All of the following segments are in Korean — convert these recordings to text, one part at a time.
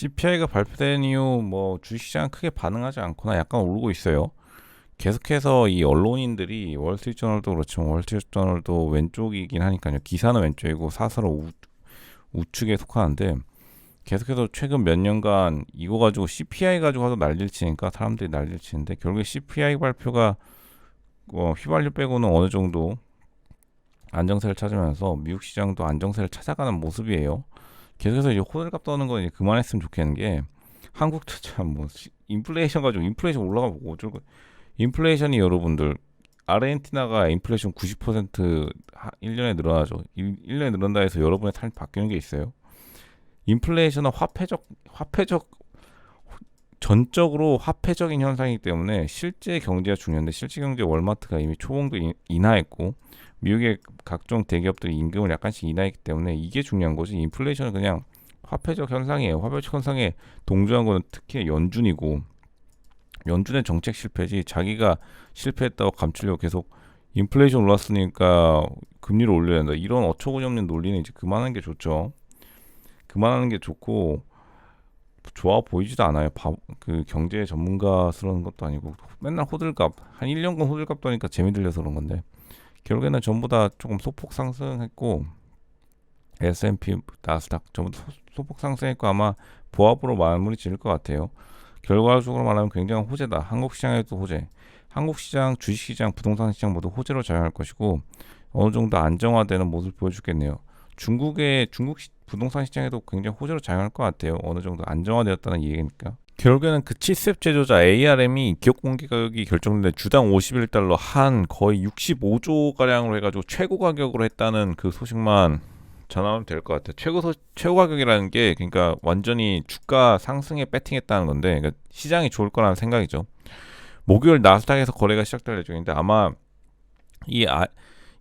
CPI가 발표된 이후 뭐 주식시장 크게 반응하지 않거나 약간 오르고 있어요. 계속해서 이 언론인들이 월스트리트저널도 그렇지만 월스트리트저널도 왼쪽이긴 하니까요. 기사는 왼쪽이고 사설은 우측에 속하는데 계속해서 최근 몇 년간 이거 가지고 CPI 가지고 하도 난리를 치니까 사람들이 난리를 치는데 결국에 CPI 발표가 휘발유 빼고는 어느 정도 안정세를 찾으면서 미국 시장도 안정세를 찾아가는 모습이에요. 계속해서 이제 호들갑 떠는 거 이제 그만했으면 좋겠는 게 한국도 참 뭐 인플레이션 가지고 인플레이션 올라가고 어쩔 거 인플레이션이 여러분들 아르헨티나가 인플레이션 90% 1년에 늘어나죠. 1년에 늘어난다 해서 여러분의 삶이 바뀌는 게 있어요. 인플레이션은 화폐적 전적으로 화폐적인 현상이기 때문에 실제 경제가 중요한데 실제 경제 월마트가 이미 초봉도 인하했고 미국의 각종 대기업들이 임금을 약간씩 인하했기 때문에 이게 중요한 거지. 인플레이션은 그냥 화폐적 현상이에요. 화폐적 현상에 동조한 거는 특히 연준이고 연준의 정책 실패지 자기가 실패했다고 감추려고 계속 인플레이션 올랐으니까 금리를 올려야 된다. 이런 어처구니없는 논리는 이제 그만하는 게 좋죠. 그만하는 게 좋고 좋아 보이지도 않아요. 그 경제 전문가스러운 것도 아니고 맨날 호들갑 한 1년간 호들갑 떠니까 재미 들려서 그런 건데 결국에는 전부 다 조금 소폭 상승했고 S&P, 나스닥 전부 다 소폭 상승했고 아마 보합으로 마무리 지을 것 같아요. 결과적으로 말하면 굉장한 호재다. 한국 시장에도 호재. 한국 시장, 주식 시장, 부동산 시장 모두 호재로 작용할 것이고 어느 정도 안정화되는 모습을 보여주겠네요. 중국 부동산 시장에도 굉장히 호재로 작용할 것 같아요. 어느 정도 안정화되었다는 얘기니까. 결국에는 그 칩셋 제조자 ARM이 기업 공개 가격이 결정된 주당 51달러 한 거의 65조 가량으로 해가지고 최고 가격으로 했다는 그 소식만 전하면 될 것 같아요. 최고 가격이라는 게 그러니까 완전히 주가 상승에 배팅했다는 건데 그러니까 시장이 좋을 거라는 생각이죠. 목요일 나스닥에서 거래가 시작될 예정인데 아마 이, 아,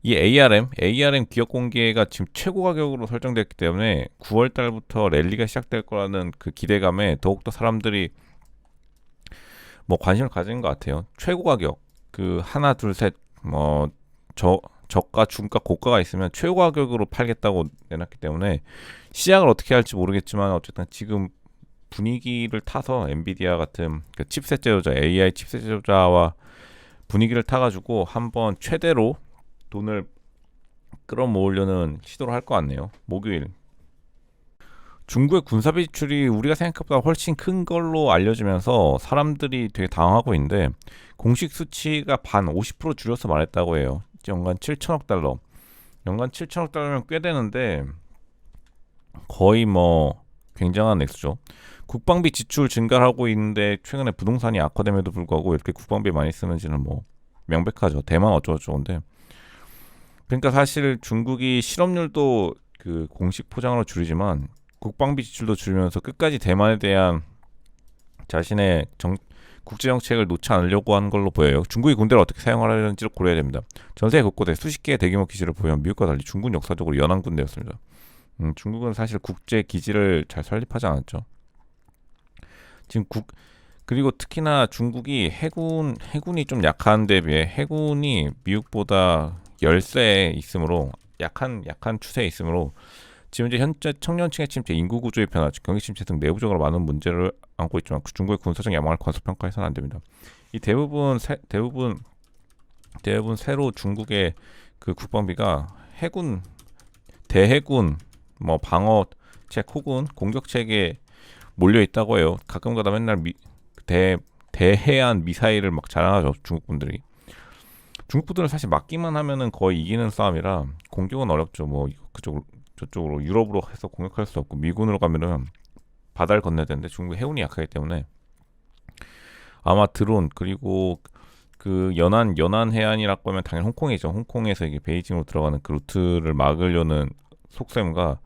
이 ARM 기업 공개가 지금 최고 가격으로 설정됐기 때문에 9월 달부터 랠리가 시작될 거라는 그 기대감에 더욱더 사람들이 뭐 관심을 가지는 것 같아요. 최고 가격 그 하나 둘 셋 뭐 저가 중가 고가가 있으면 최고 가격으로 팔겠다고 내놨기 때문에 시작을 어떻게 할지 모르겠지만 어쨌든 지금 분위기를 타서 엔비디아 같은 그 칩셋 제조자 AI 칩셋 제조자와 분위기를 타가지고 한번 최대로 돈을 끌어모으려는 시도를 할 것 같네요. 목요일 중국의 군사비 지출이 우리가 생각보다 훨씬 큰 걸로 알려지면서 사람들이 되게 당황하고 있는데 공식 수치가 반 50% 줄여서 말했다고 해요. 연간 7천억 달러. 연간 7천억 달러면 꽤 되는데 거의 뭐 굉장한 액수죠. 국방비 지출 증가를 하고 있는데 최근에 부동산이 악화됨에도 불구하고 이렇게 국방비 많이 쓰는지는 뭐 명백하죠. 대만 어쩌고저쩌고인데 그러니까 사실 중국이 실업률도 그 공식 포장으로 줄이지만 국방비 지출도 줄이면서 끝까지 대만에 대한 자신의 국제 정책을 놓지 않으려고 하는 걸로 보여요. 중국이 군대를 어떻게 사용하려는지를 고려해야 됩니다. 전 세계 곳곳에 수십 개의 대규모 기지를 보유한 미국과 달리 중국은 역사적으로 연안 군대였습니다. 중국은 사실 국제 기지를 잘 설립하지 않았죠. 지금 그리고 특히나 중국이 해군이 좀 약한 데 비해 해군이 미국보다 열세에 있으므로 약한 추세에 있으므로 지금 이제 현재 청년층의 침체, 인구 구조의 변화, 경기 침체 등 내부적으로 많은 문제를 안고 있지만 중국의 군사적 야망을 과소평가해서는 안 됩니다. 이 대부분 새로 중국의 그 국방비가 해군, 대해군, 뭐 방어책 혹은 공격책에 몰려 있다고 해요. 가끔가다 맨날 대해안 미사일을 막 자랑하죠. 중국 분들이. 중국 분들은 사실 막기만 하면은 거의 이기는 싸움이라 공격은 어렵죠. 뭐 그쪽으로 저쪽으로 유럽으로 해서 공격할 수 없고 미군으로 가면은 바다를 건너야 되는데 중국 해운이 약하기 때문에 아마 드론 그리고 그 연안 해안이라고 하면 당연히 홍콩이죠. 홍콩에서 이게 베이징으로 들어가는 그 루트를 막으려는 속셈과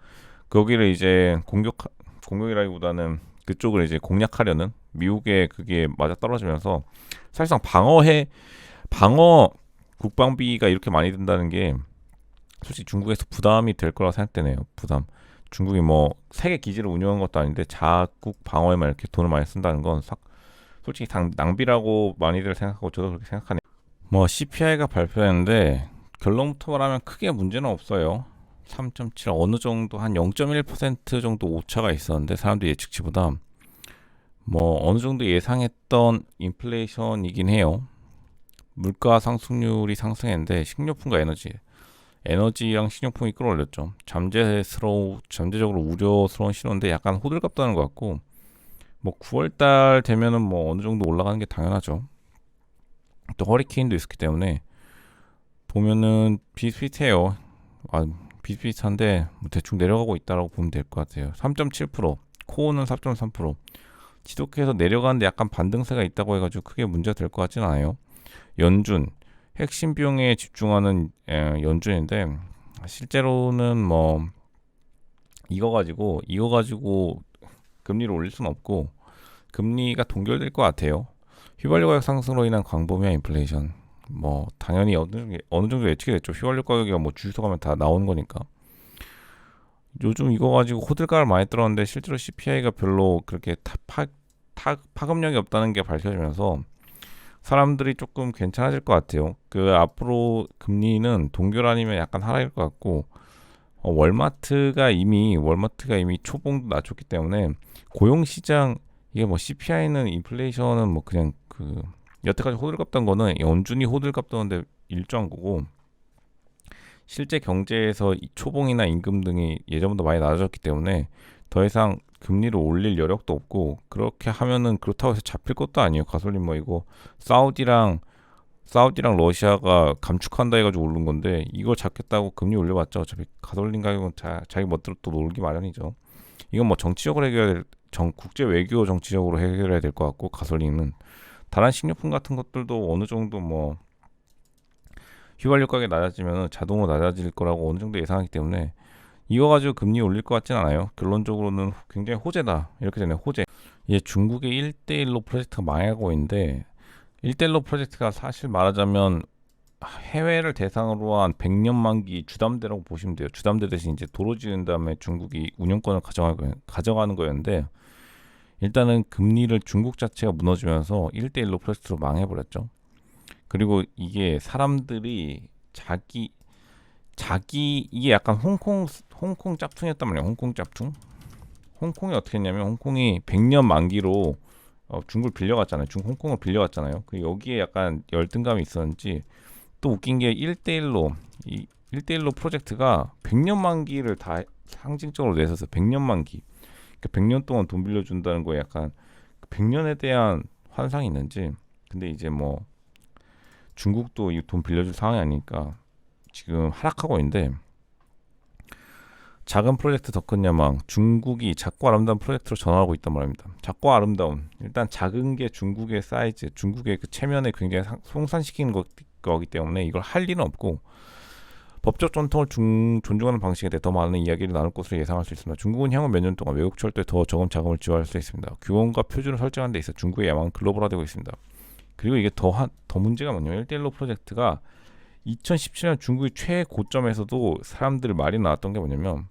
거기를 이제 공격이라기보다는 그쪽을 이제 공략하려는 미국의 그게 맞아 떨어지면서 사실상 방어 국방비가 이렇게 많이 든다는 게 솔직히 중국에서 부담이 될 거라고 생각되네요. 부담. 중국이 뭐 세계 기지를 운영한 것도 아닌데 자국 방어에만 이렇게 돈을 많이 쓴다는 건 솔직히 낭비라고 많이들 생각하고 저도 그렇게 생각하네요. 뭐 CPI가 발표했는데 결론부터 말하면 크게 문제는 없어요. 3.7 어느 정도 한 0.1% 정도 오차가 있었는데 사람들 예측치보다 뭐 어느 정도 예상했던 인플레이션이긴 해요. 물가 상승률이 상승했는데 식료품과 에너지랑 식료품이 끌어올렸죠. 잠재적으로 우려스러운 신호인데 약간 호들갑 떠는 것 같고 뭐 9월달 되면은 뭐 어느 정도 올라가는 게 당연하죠. 또 허리케인도 있었기 때문에 보면은 비슷비슷해요. 비슷비슷한데 뭐 대충 내려가고 있다라고 보면 될 것 같아요. 3.7%, 코어는 4.3%. 지속해서 내려가는데 약간 반등세가 있다고 해가지고 크게 문제가 될 것 같지는 않아요. 연준, 핵심 비용에 집중하는 연준인데 실제로는 뭐 이거 가지고 금리를 올릴 수는 없고 금리가 동결될 것 같아요. 휘발유 가격 상승으로 인한 광범위한 인플레이션. 뭐 당연히 어느 정도 예측이 됐죠. 휘발유 가격이 뭐 주유소 가면 다 나오는 거니까. 요즘 이거 가지고 호들갑을 많이 떨었는데 실제로 CPI가 별로 그렇게 파급력이 없다는 게 밝혀지면서 사람들이 조금 괜찮아질 것 같아요. 그 앞으로 금리는 동결 아니면 약간 하락일 것 같고 월마트가 이미 초봉도 낮췄기 때문에 고용 시장 이게 뭐 CPI는 인플레이션은 뭐 그냥 그 여태까지 호들갑던 거는 연준이 호들갑떠는데 일조한 거고 실제 경제에서 이 초봉이나 임금 등이 예전보다 많이 낮아졌기 때문에 더 이상 금리를 올릴 여력도 없고 그렇게 하면은 그렇다고 해서 잡힐 것도 아니에요. 가솔린 뭐 이거 사우디랑 러시아가 감축한다 해가지고 오른 건데 이걸 잡겠다고 금리 올려봤자 어차피 가솔린 가격은 자기 멋대로 또 놀기 마련이죠. 이건 뭐 정치적으로 국제 외교 정치적으로 해결해야 될 것 같고 가솔린은 다른 식료품 같은 것들도 어느 정도 뭐 휘발유 가격이 낮아지면 자동으로 낮아질 거라고 어느 정도 예상하기 때문에 이거 가지고 금리 올릴 것 같진 않아요. 결론적으로는 굉장히 호재다 이렇게 되네. 호재. 이제 중국의 1대1로 프로젝트가 망하고 있는데 1대1로 프로젝트가 사실 말하자면 해외를 대상으로 한 100년 만기 주담대라고 보시면 돼요. 주담대 대신 이제 도로 지은 다음에 중국이 운영권을 가져가는 거였는데 일단은 금리를 중국 자체가 무너지면서 1대1로 프로젝트로 망해버렸죠. 그리고 이게 사람들이 이게 약간 홍콩 짭퉁이었단 말이에요. 홍콩 짭퉁. 홍콩이 어떻게 했냐면 홍콩이 100년 만기로 중국을 빌려갔잖아요. 홍콩을 빌려갔잖아요. 그 여기에 약간 열등감이 있었는지 또 웃긴 게 1대1로 프로젝트가 100년 만기를 다 상징적으로 내서서 100년 만기. 그러니까 100년 동안 돈 빌려준다는 거에 약간 100년에 대한 환상이 있는지. 근데 이제 뭐 중국도 이 돈 빌려줄 상황이 아니니까 지금 하락하고 있는데 작은 프로젝트 더 큰 야망 중국이 작고 아름다운 프로젝트로 전환하고 있단 말입니다. 작고 아름다운 일단 작은 게 중국의 사이즈 중국의 그 체면에 굉장히 송산시키는 거기 때문에 이걸 할 일은 없고 법적 전통을 존중하는 방식에 대해 더 많은 이야기를 나눌 것으로 예상할 수 있습니다. 중국은 향후 몇 년 동안 외국 철도에 더 적은 자금을 지원할 수 있습니다. 규범과 표준을 설정하는 데 있어 중국의 야망은 글로벌화되고 있습니다. 그리고 이게 더 문제가 뭐냐면 1대1로 프로젝트가 2017년 중국의 최고점에서도 사람들 말이 나왔던 게 뭐냐면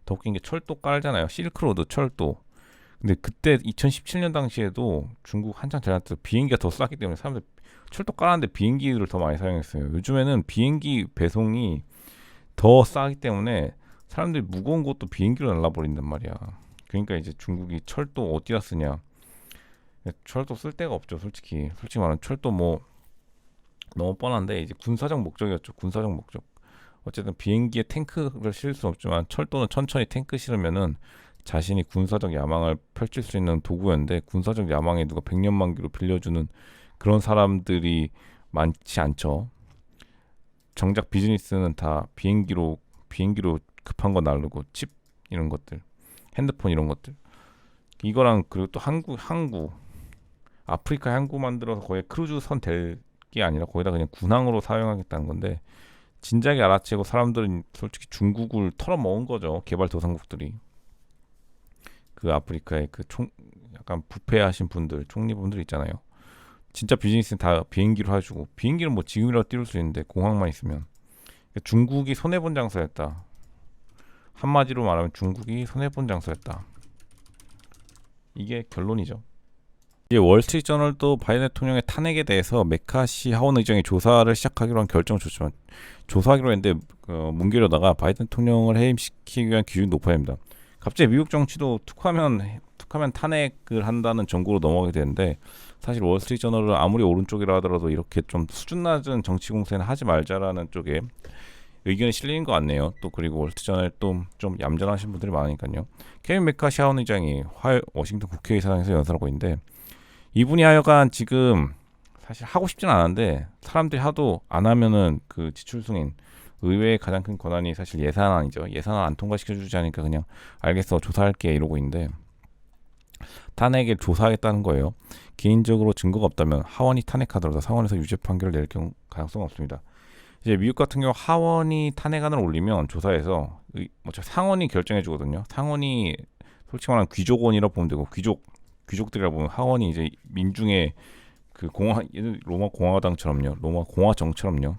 더 웃긴 게 철도 깔잖아요. 실크로드 철도. 근데 그때 2017년 당시에도 중국 한창 잘 나왔을 때 비행기가 더 쌌기 때문에 사람들 철도 깔았는데 비행기를 더 많이 사용했어요. 요즘에는 비행기 배송이 더 싸기 때문에 사람들이 무거운 것도 비행기로 날라버린단 말이야. 그러니까 이제 중국이 철도 어디다 쓰냐. 철도 쓸 데가 없죠. 솔직히 말하면 철도 뭐 너무 뻔한데 이제 군사적 목적이었죠. 군사적 목적. 어쨌든 비행기에 탱크를 실을 수는 없지만 철도는 천천히 탱크 실으면은 자신이 군사적 야망을 펼칠 수 있는 도구였는데 군사적 야망에 누가 100년 만기로 빌려주는 그런 사람들이 많지 않죠. 정작 비즈니스는 다 비행기로 급한 거 나르고 칩 이런 것들, 핸드폰 이런 것들. 이거랑 그리고 또 항구 아프리카 항구 만들어서 거의 크루즈선 될 게 아니라 거기다 그냥 군항으로 사용하겠다는 건데 진작에 알아채고 사람들은 솔직히 중국을 털어먹은 거죠. 개발도상국들이. 그 아프리카의 약간 부패하신 분들, 총리분들 있잖아요. 진짜 비즈니스는 다 비행기로 해주고 비행기는 뭐 지금이라도 띄울 수 있는데 공항만 있으면 그러니까 중국이 손해본 장사였다. 한마디로 말하면 중국이 손해본 장사였다. 이게 결론이죠. 이제 월스트리트저널도 바이든 대통령의 탄핵에 대해서 메카시 하원 의장이 조사를 시작하기로 한 결정을 줬지만 조사하기로 했는데 문결에다가 바이든 대통령을 해임시키기 위한 기준이 높아야 합니다. 갑자기 미국 정치도 툭하면 탄핵을 한다는 정국으로 넘어가게 되는데 사실 월스트리트저널은 아무리 오른쪽이라 하더라도 이렇게 좀 수준 낮은 정치 공세는 하지 말자라는 쪽에 의견이 실리는 것 같네요. 또 그리고 월스트리트저널 또 좀 얌전하신 분들이 많으니까요. 케빈 메카시 하원 의장이 워싱턴 국회의사당에서 연설하고 있는데 이분이 하여간 지금 사실 하고 싶진 않은데 사람들이 하도 안 하면은 그 지출 승인 의회의 가장 큰 권한이 사실 예산안이죠. 예산안 안 통과시켜주지 않으니까 그냥 알겠어 조사할게 이러고 있는데 탄핵을 조사하겠다는 거예요. 개인적으로 증거가 없다면 하원이 탄핵하더라도 상원에서 유죄 판결을 내릴 경우 가능성은 없습니다. 이제 미국 같은 경우 하원이 탄핵안을 올리면 조사해서 상원이 결정해 주거든요. 상원이 솔직히 말하면 귀족원이라고 보면 되고 귀족들이라 보면 하원이 이제 민중의 그 로마 공화당처럼요, 로마 공화정처럼요.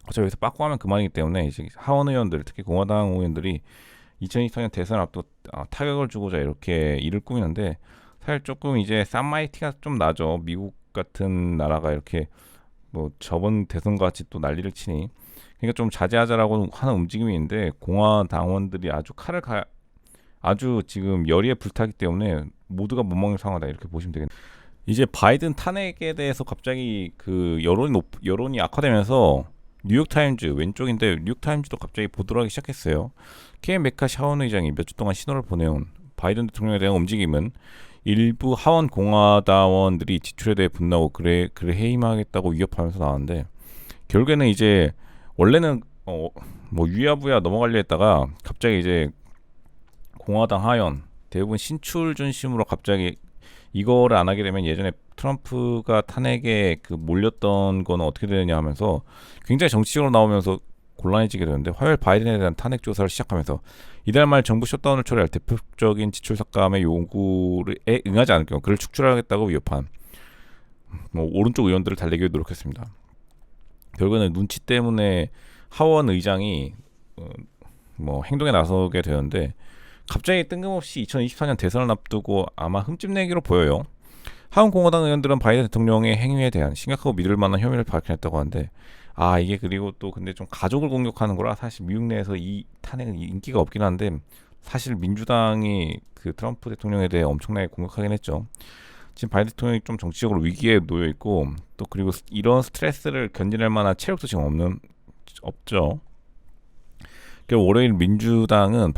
어차피 여기서 빠꾸 하면 그만이기 때문에 이제 하원 의원들, 특히 공화당 의원들이 2024년 대선 앞두고 타격을 주고자 이렇게 일을 꾸미는데 사실 조금 이제 쌈마이티가 좀 나죠. 미국 같은 나라가 이렇게 뭐 저번 대선 같이 또 난리를 치니 그러니까 좀 자제하자라고 하는 움직임이 있는데 공화당원들이 아주 지금 열의에 불타기 때문에 모두가 못 먹는 상황이다 이렇게 보시면 되겠네요. 이제 바이든 탄핵에 대해서 갑자기 그 여론이 악화되면서 뉴욕타임즈 왼쪽인데 뉴욕타임즈도 갑자기 보도를 하기 시작했어요. 케인 메카시 하원 의장이 몇 주 동안 신호를 보내온 바이든 대통령에 대한 움직임은 일부 하원 공화당원들이 지출에 대해 분노하고 그래 해임하겠다고 위협하면서 나왔는데 결국에는 이제 원래는 뭐 유야부야 넘어가려 했다가 갑자기 이제 공화당 하원 대부분 신출 중심으로 갑자기 이거를 안 하게 되면 예전에 트럼프가 탄핵에 그 몰렸던 거는 어떻게 되느냐 하면서 굉장히 정치적으로 나오면서 곤란해지게 되는데 화요일 바이든에 대한 탄핵 조사를 시작하면서 이달 말 정부 셧다운을 초래할 대표적인 지출 삭감의 요구에 응하지 않을 경우 그를 축출하겠다고 위협한 오른쪽 의원들을 달래기 위해 노력했습니다. 결국에는 눈치 때문에 하원 의장이 행동에 나서게 되는데 갑자기 뜬금없이 2024년 대선을 앞두고 아마 흠집내기로 보여요. 하원 공화당 의원들은 바이든 대통령의 행위에 대한 심각하고 믿을 만한 혐의를 밝혀냈다고 하는데 이게 그리고 또 근데 좀 가족을 공격하는 거라 사실 미국 내에서 이 탄핵은 인기가 없긴 한데 사실 민주당이 그 트럼프 대통령에 대해 엄청나게 공격하긴 했죠. 지금 바이든 대통령이 좀 정치적으로 위기에 놓여 있고 또 그리고 이런 스트레스를 견뎌낼 만한 체력도 지금 없죠. 그리고 월요일 민주당은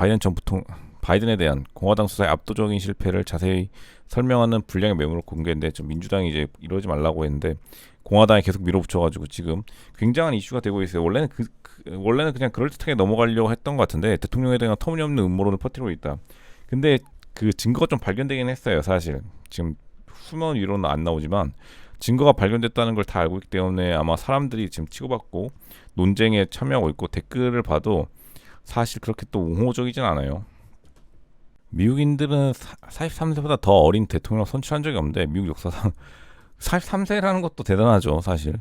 바이든에 대한 공화당 수사의 압도적인 실패를 자세히 설명하는 분량의 메모를 공개했는데 좀 민주당이 이제 이러지 말라고 했는데 공화당이 계속 밀어붙여가지고 지금 굉장한 이슈가 되고 있어요. 원래는 그냥 그럴듯하게 넘어가려고 했던 것 같은데 대통령에 대한 터무니없는 음모론을 퍼뜨리고 있다. 근데 그 증거가 좀 발견되긴 했어요. 사실 지금 수면 위로는 안 나오지만 증거가 발견됐다는 걸 다 알고 있기 때문에 아마 사람들이 지금 치고받고 논쟁에 참여하고 있고 댓글을 봐도 사실 그렇게 또 옹호적이진 않아요. 미국인들은 43세보다 더 어린 대통령 선출한 적이 없는데 미국 역사상 43세라는 것도 대단하죠. 사실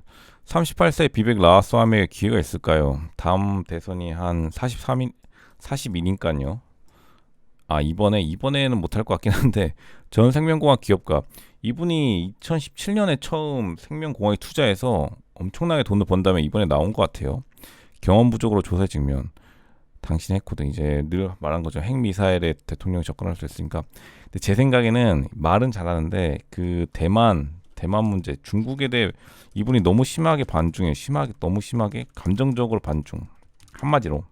38세 비백 라마스와미의 기회가 있을까요? 다음 대선이 한 42니까요. 이번에는 못할 것 같긴 한데 전 생명공학 기업가 이분이 2017년에 처음 생명공학에 투자해서 엄청나게 돈을 번 다음에 이번에 나온 것 같아요. 경험 부족으로 조사에 증명 당신이 했거든. 이제 늘 말한 거죠. 핵미사일에 대통령이 접근할 수 있으니까. 근데 제 생각에는 말은 잘하는데 그 대만 문제, 중국에 대해 이분이 너무 심하게 반중해. 너무 심하게 감정적으로 반중. 한마디로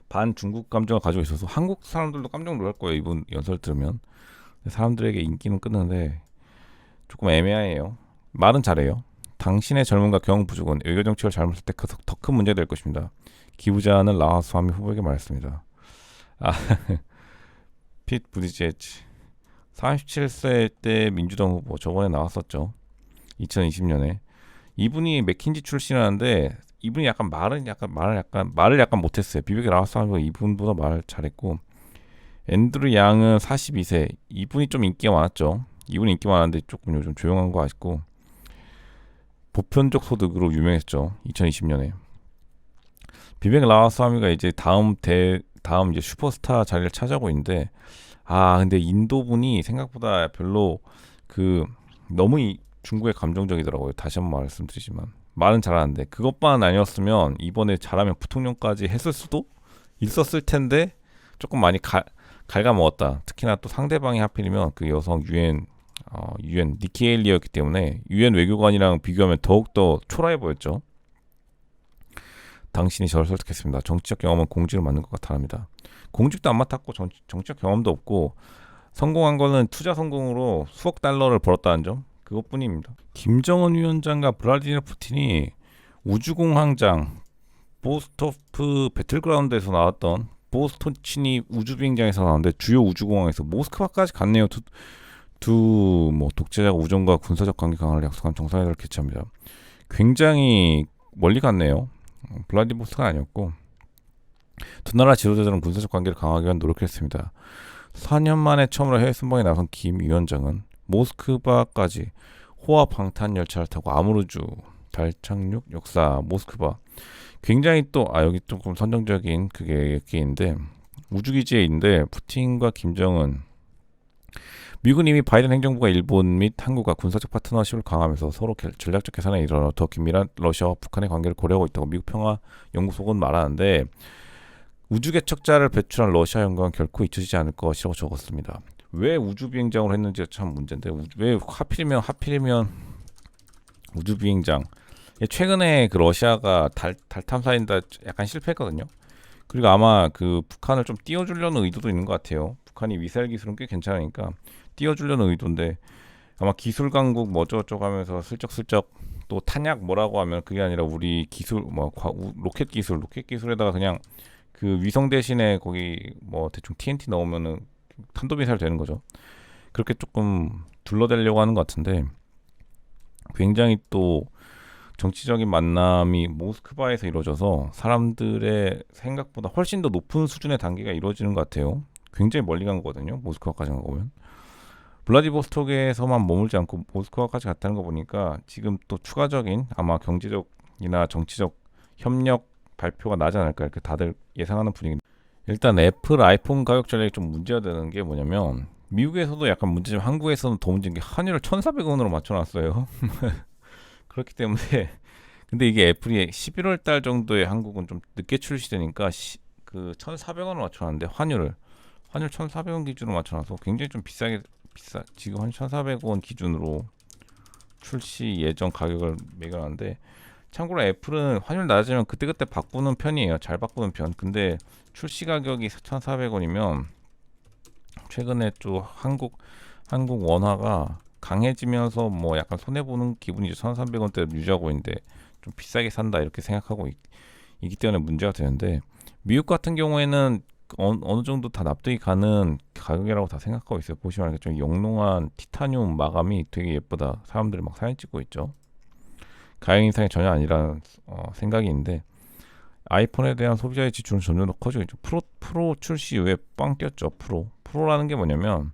반중국 감정을 가지고 있어서 한국 사람들도 깜짝 놀랄 거예요. 이분 연설 들으면. 사람들에게 인기는 끄는데 조금 애매해요. 말은 잘해요. 당신의 젊음과 경험 부족은 외교 정책을 잘못할 때 더 큰 문제가 될 것입니다. 기부자는 라마스와미 후보에게 말했습니다. 핏 부티제지 37세 때 민주당 후보 저번에 나왔었죠. 2020년에 이분이 맥킨지 출신이라는데 이분이 말을 약간 못했어요. 비백의 라마스와미가 이분보다 말 잘했고 앤드루 양은 42세 이분이 좀 인기가 많았죠. 이분이 인기 많았는데 조금 요즘 조용한 거 아쉽고 보편적 소득으로 유명했죠. 2020년에 비백 라마스와미가 이제 다음 이제 슈퍼스타 자리를 차지하고 있는데 근데 인도분이 생각보다 별로 그 너무 중국에 감정적이더라고요. 다시 한번 말씀드리지만 말은 잘하는데 그것만 아니었으면 이번에 잘하면 부통령까지 했을 수도 있었을 텐데 조금 많이 갉아먹었다. 특히나 또 상대방이 하필이면 그 여성 유엔 니키 헤일리였기 때문에 유엔 외교관이랑 비교하면 더욱더 초라해 보였죠. 당신이 저를 설득했습니다. 정치적 경험은 공직을 맡는 것 같아 합니다. 공직도 안 맡았고 정치적 경험도 없고 성공한 거는 투자 성공으로 수억 달러를 벌었다는 점 그것뿐입니다. 김정은 위원장과 블라디미르 푸틴이 우주공항장 보스토프 배틀그라운드에서 나왔던 보스토치니 우주비행장에서 나왔는데 주요 우주공항에서 모스크바까지 갔네요. 두 독재자가 우정과 군사적 관계 강화를 약속한 정상회담을 개최합니다. 굉장히 멀리 갔네요. 블라디보스토크가 아니었고 두 나라 지도자들은 군사적 관계를 강화하기 위한 노력을 했습니다. 4년 만에 처음으로 해외 순방에 나선 김 위원장은 모스크바까지 호화 방탄 열차를 타고 아무르주 달 착륙 역사 모스크바 굉장히 또 여기 조금 선정적인 그게 여기인데 우주기지에 있는데 푸틴과 김정은 미국은 이미 바이든 행정부가 일본 및 한국과 군사적 파트너십을 강화하면서 서로 전략적 개선에 이르러 더 긴밀한 러시아와 북한의 관계를 고려하고 있다고 미국 평화연구소는 말하는데 우주 개척자를 배출한 러시아 연구는 결코 잊혀지지 않을 것이라고 적었습니다. 왜 우주 비행장으로 했는지가 참 문제인데 왜 하필이면 우주 비행장 최근에 그 러시아가 달 탐사인다 약간 실패했거든요. 그리고 아마 그 북한을 좀 띄워주려는 의도도 있는 것 같아요. 북한이 미사일 기술은 꽤 괜찮으니까 띄워주려는 의도인데 아마 기술 강국 어쩌고저쩌고 하면서 슬쩍슬쩍 또 탄약 뭐라고 하면 그게 아니라 우리 기술 로켓 기술에다가 그냥 그 위성 대신에 거기 대충 TNT 넣으면은 탄도미사일 되는 거죠. 그렇게 조금 둘러대려고 하는 것 같은데 굉장히 또 정치적인 만남이 모스크바에서 이루어져서 사람들의 생각보다 훨씬 더 높은 수준의 단계가 이루어지는 것 같아요. 굉장히 멀리 간 거거든요. 모스크바까지 간 거면. 블라디보스톡에서만 머물지 않고 모스크바까지 갔다는 거 보니까 지금 또 추가적인 아마 경제적이나 정치적 협력 발표가 나지 않을까 이렇게 다들 예상하는 분위기. 일단 애플 아이폰 가격 전략이 좀 문제가 되는 게 뭐냐면 미국에서도 약간 문제지만 한국에서는 더 문제인 게 환율을 1,400원으로 맞춰놨어요. 그렇기 때문에 근데 이게 애플이 11월 달 정도에 한국은 좀 늦게 출시되니까 그 1,400원을 맞춰놨는데 환율 1,400원 기준으로 맞춰놔서 굉장히 좀 비싸 지금 한 1,400원 기준으로 출시 예정 가격을 매겨놨는데 참고로 애플은 환율 낮아지면 그때그때 바꾸는 편이에요. 잘 바꾸는 편. 근데 출시 가격이 1,400원이면 최근에 또 한국 원화가 강해지면서 약간 손해 보는 기분이죠. 1,300원대 유지하고 있는데 좀 비싸게 산다 이렇게 생각하고 있기 때문에 문제가 되는데 미국 같은 경우에는 어느 정도 다 납득이 가는 가격이라고 다 생각하고 있어요. 보시면 알겠죠. 영롱한 티타늄 마감이 되게 예쁘다. 사람들이 막 사진 찍고 있죠. 가격 인상이 전혀 아니라는 생각이 있는데 아이폰에 대한 소비자의 지출은 점점 더 커지고 있죠. 프로 출시 이후에 빵 뛰었죠. 프로라는 게 뭐냐면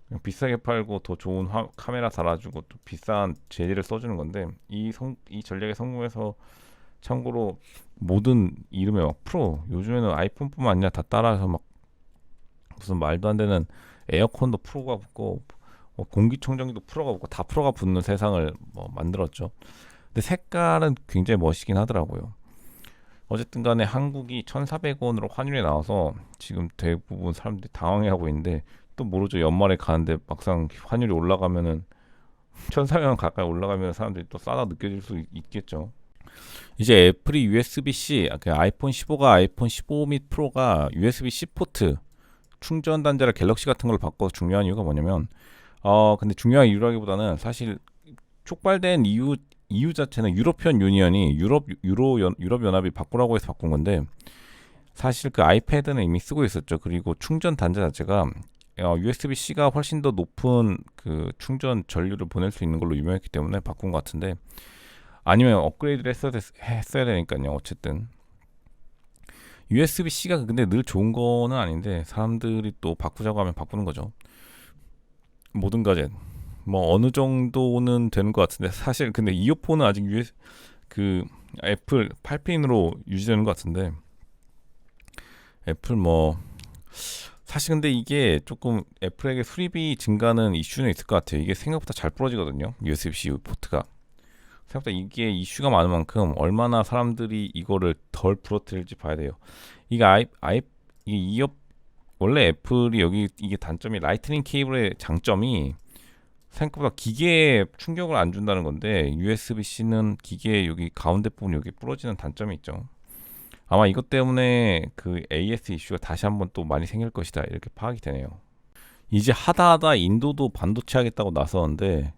그냥 비싸게 팔고 더 좋은 카메라 달아주고 또 비싼 재질을 써주는 건데 이 전략에 성공해서 참고로 모든 이름에 막 프로 요즘에는 아이폰뿐만 아니라 다 따라서 막 무슨 말도 안 되는 에어컨도 프로가 붙고 공기청정기도 프로가 붙고 다 프로가 붙는 세상을 만들었죠. 근데 색깔은 굉장히 멋있긴 하더라고요. 어쨌든 간에 한국이 1,400원으로 환율이 나와서 지금 대부분 사람들이 당황해하고 있는데 또 모르죠. 연말에 가는데 막상 환율이 올라가면은 1,400원 가까이 올라가면 사람들이 또 싸다 느껴질 수 있겠죠. 이제 애플이 USB-C, 아이폰 15가 아이폰 15 및 프로가 USB-C 포트 충전 단자를 갤럭시 같은 걸 바꿔서 중요한 이유가 뭐냐면 근데 중요한 이유라기보다는 사실 촉발된 이유 자체는 유로피언 유니언이 유럽 연합이 바꾸라고 해서 바꾼 건데 사실 그 아이패드는 이미 쓰고 있었죠. 그리고 충전 단자 자체가 USB-C가 훨씬 더 높은 그 충전 전류를 보낼 수 있는 걸로 유명했기 때문에 바꾼 것 같은데 아니면 업그레이드를 했어야 되니까요. 어쨌든 USB-C가 근데 늘 좋은 거는 아닌데 사람들이 또 바꾸자고 하면 바꾸는 거죠. 모든 가젯 어느 정도는 되는 것 같은데 사실 근데 이어폰은 아직 그 애플 8핀으로 유지되는 것 같은데 애플 사실 근데 이게 조금 애플에게 수리비 증가는 이슈는 있을 것 같아요. 이게 생각보다 잘 부러지거든요. USB-C 포트가. 생각보다 이게 이슈가 많은 만큼 얼마나 사람들이 이거를 덜 부러뜨릴지 봐야 돼요. 이게 이게 원래 애플이 여기 이게 단점이 라이트닝 케이블의 장점이 생각보다 기계에 충격을 안 준다는 건데 USB-C는 기계 여기 가운데 부분 여기 부러지는 단점이 있죠. 아마 이것 때문에 그 AS 이슈가 다시 한번 또 많이 생길 것이다 이렇게 파악이 되네요. 이제 하다 인도도 반도체 하겠다고 나서는데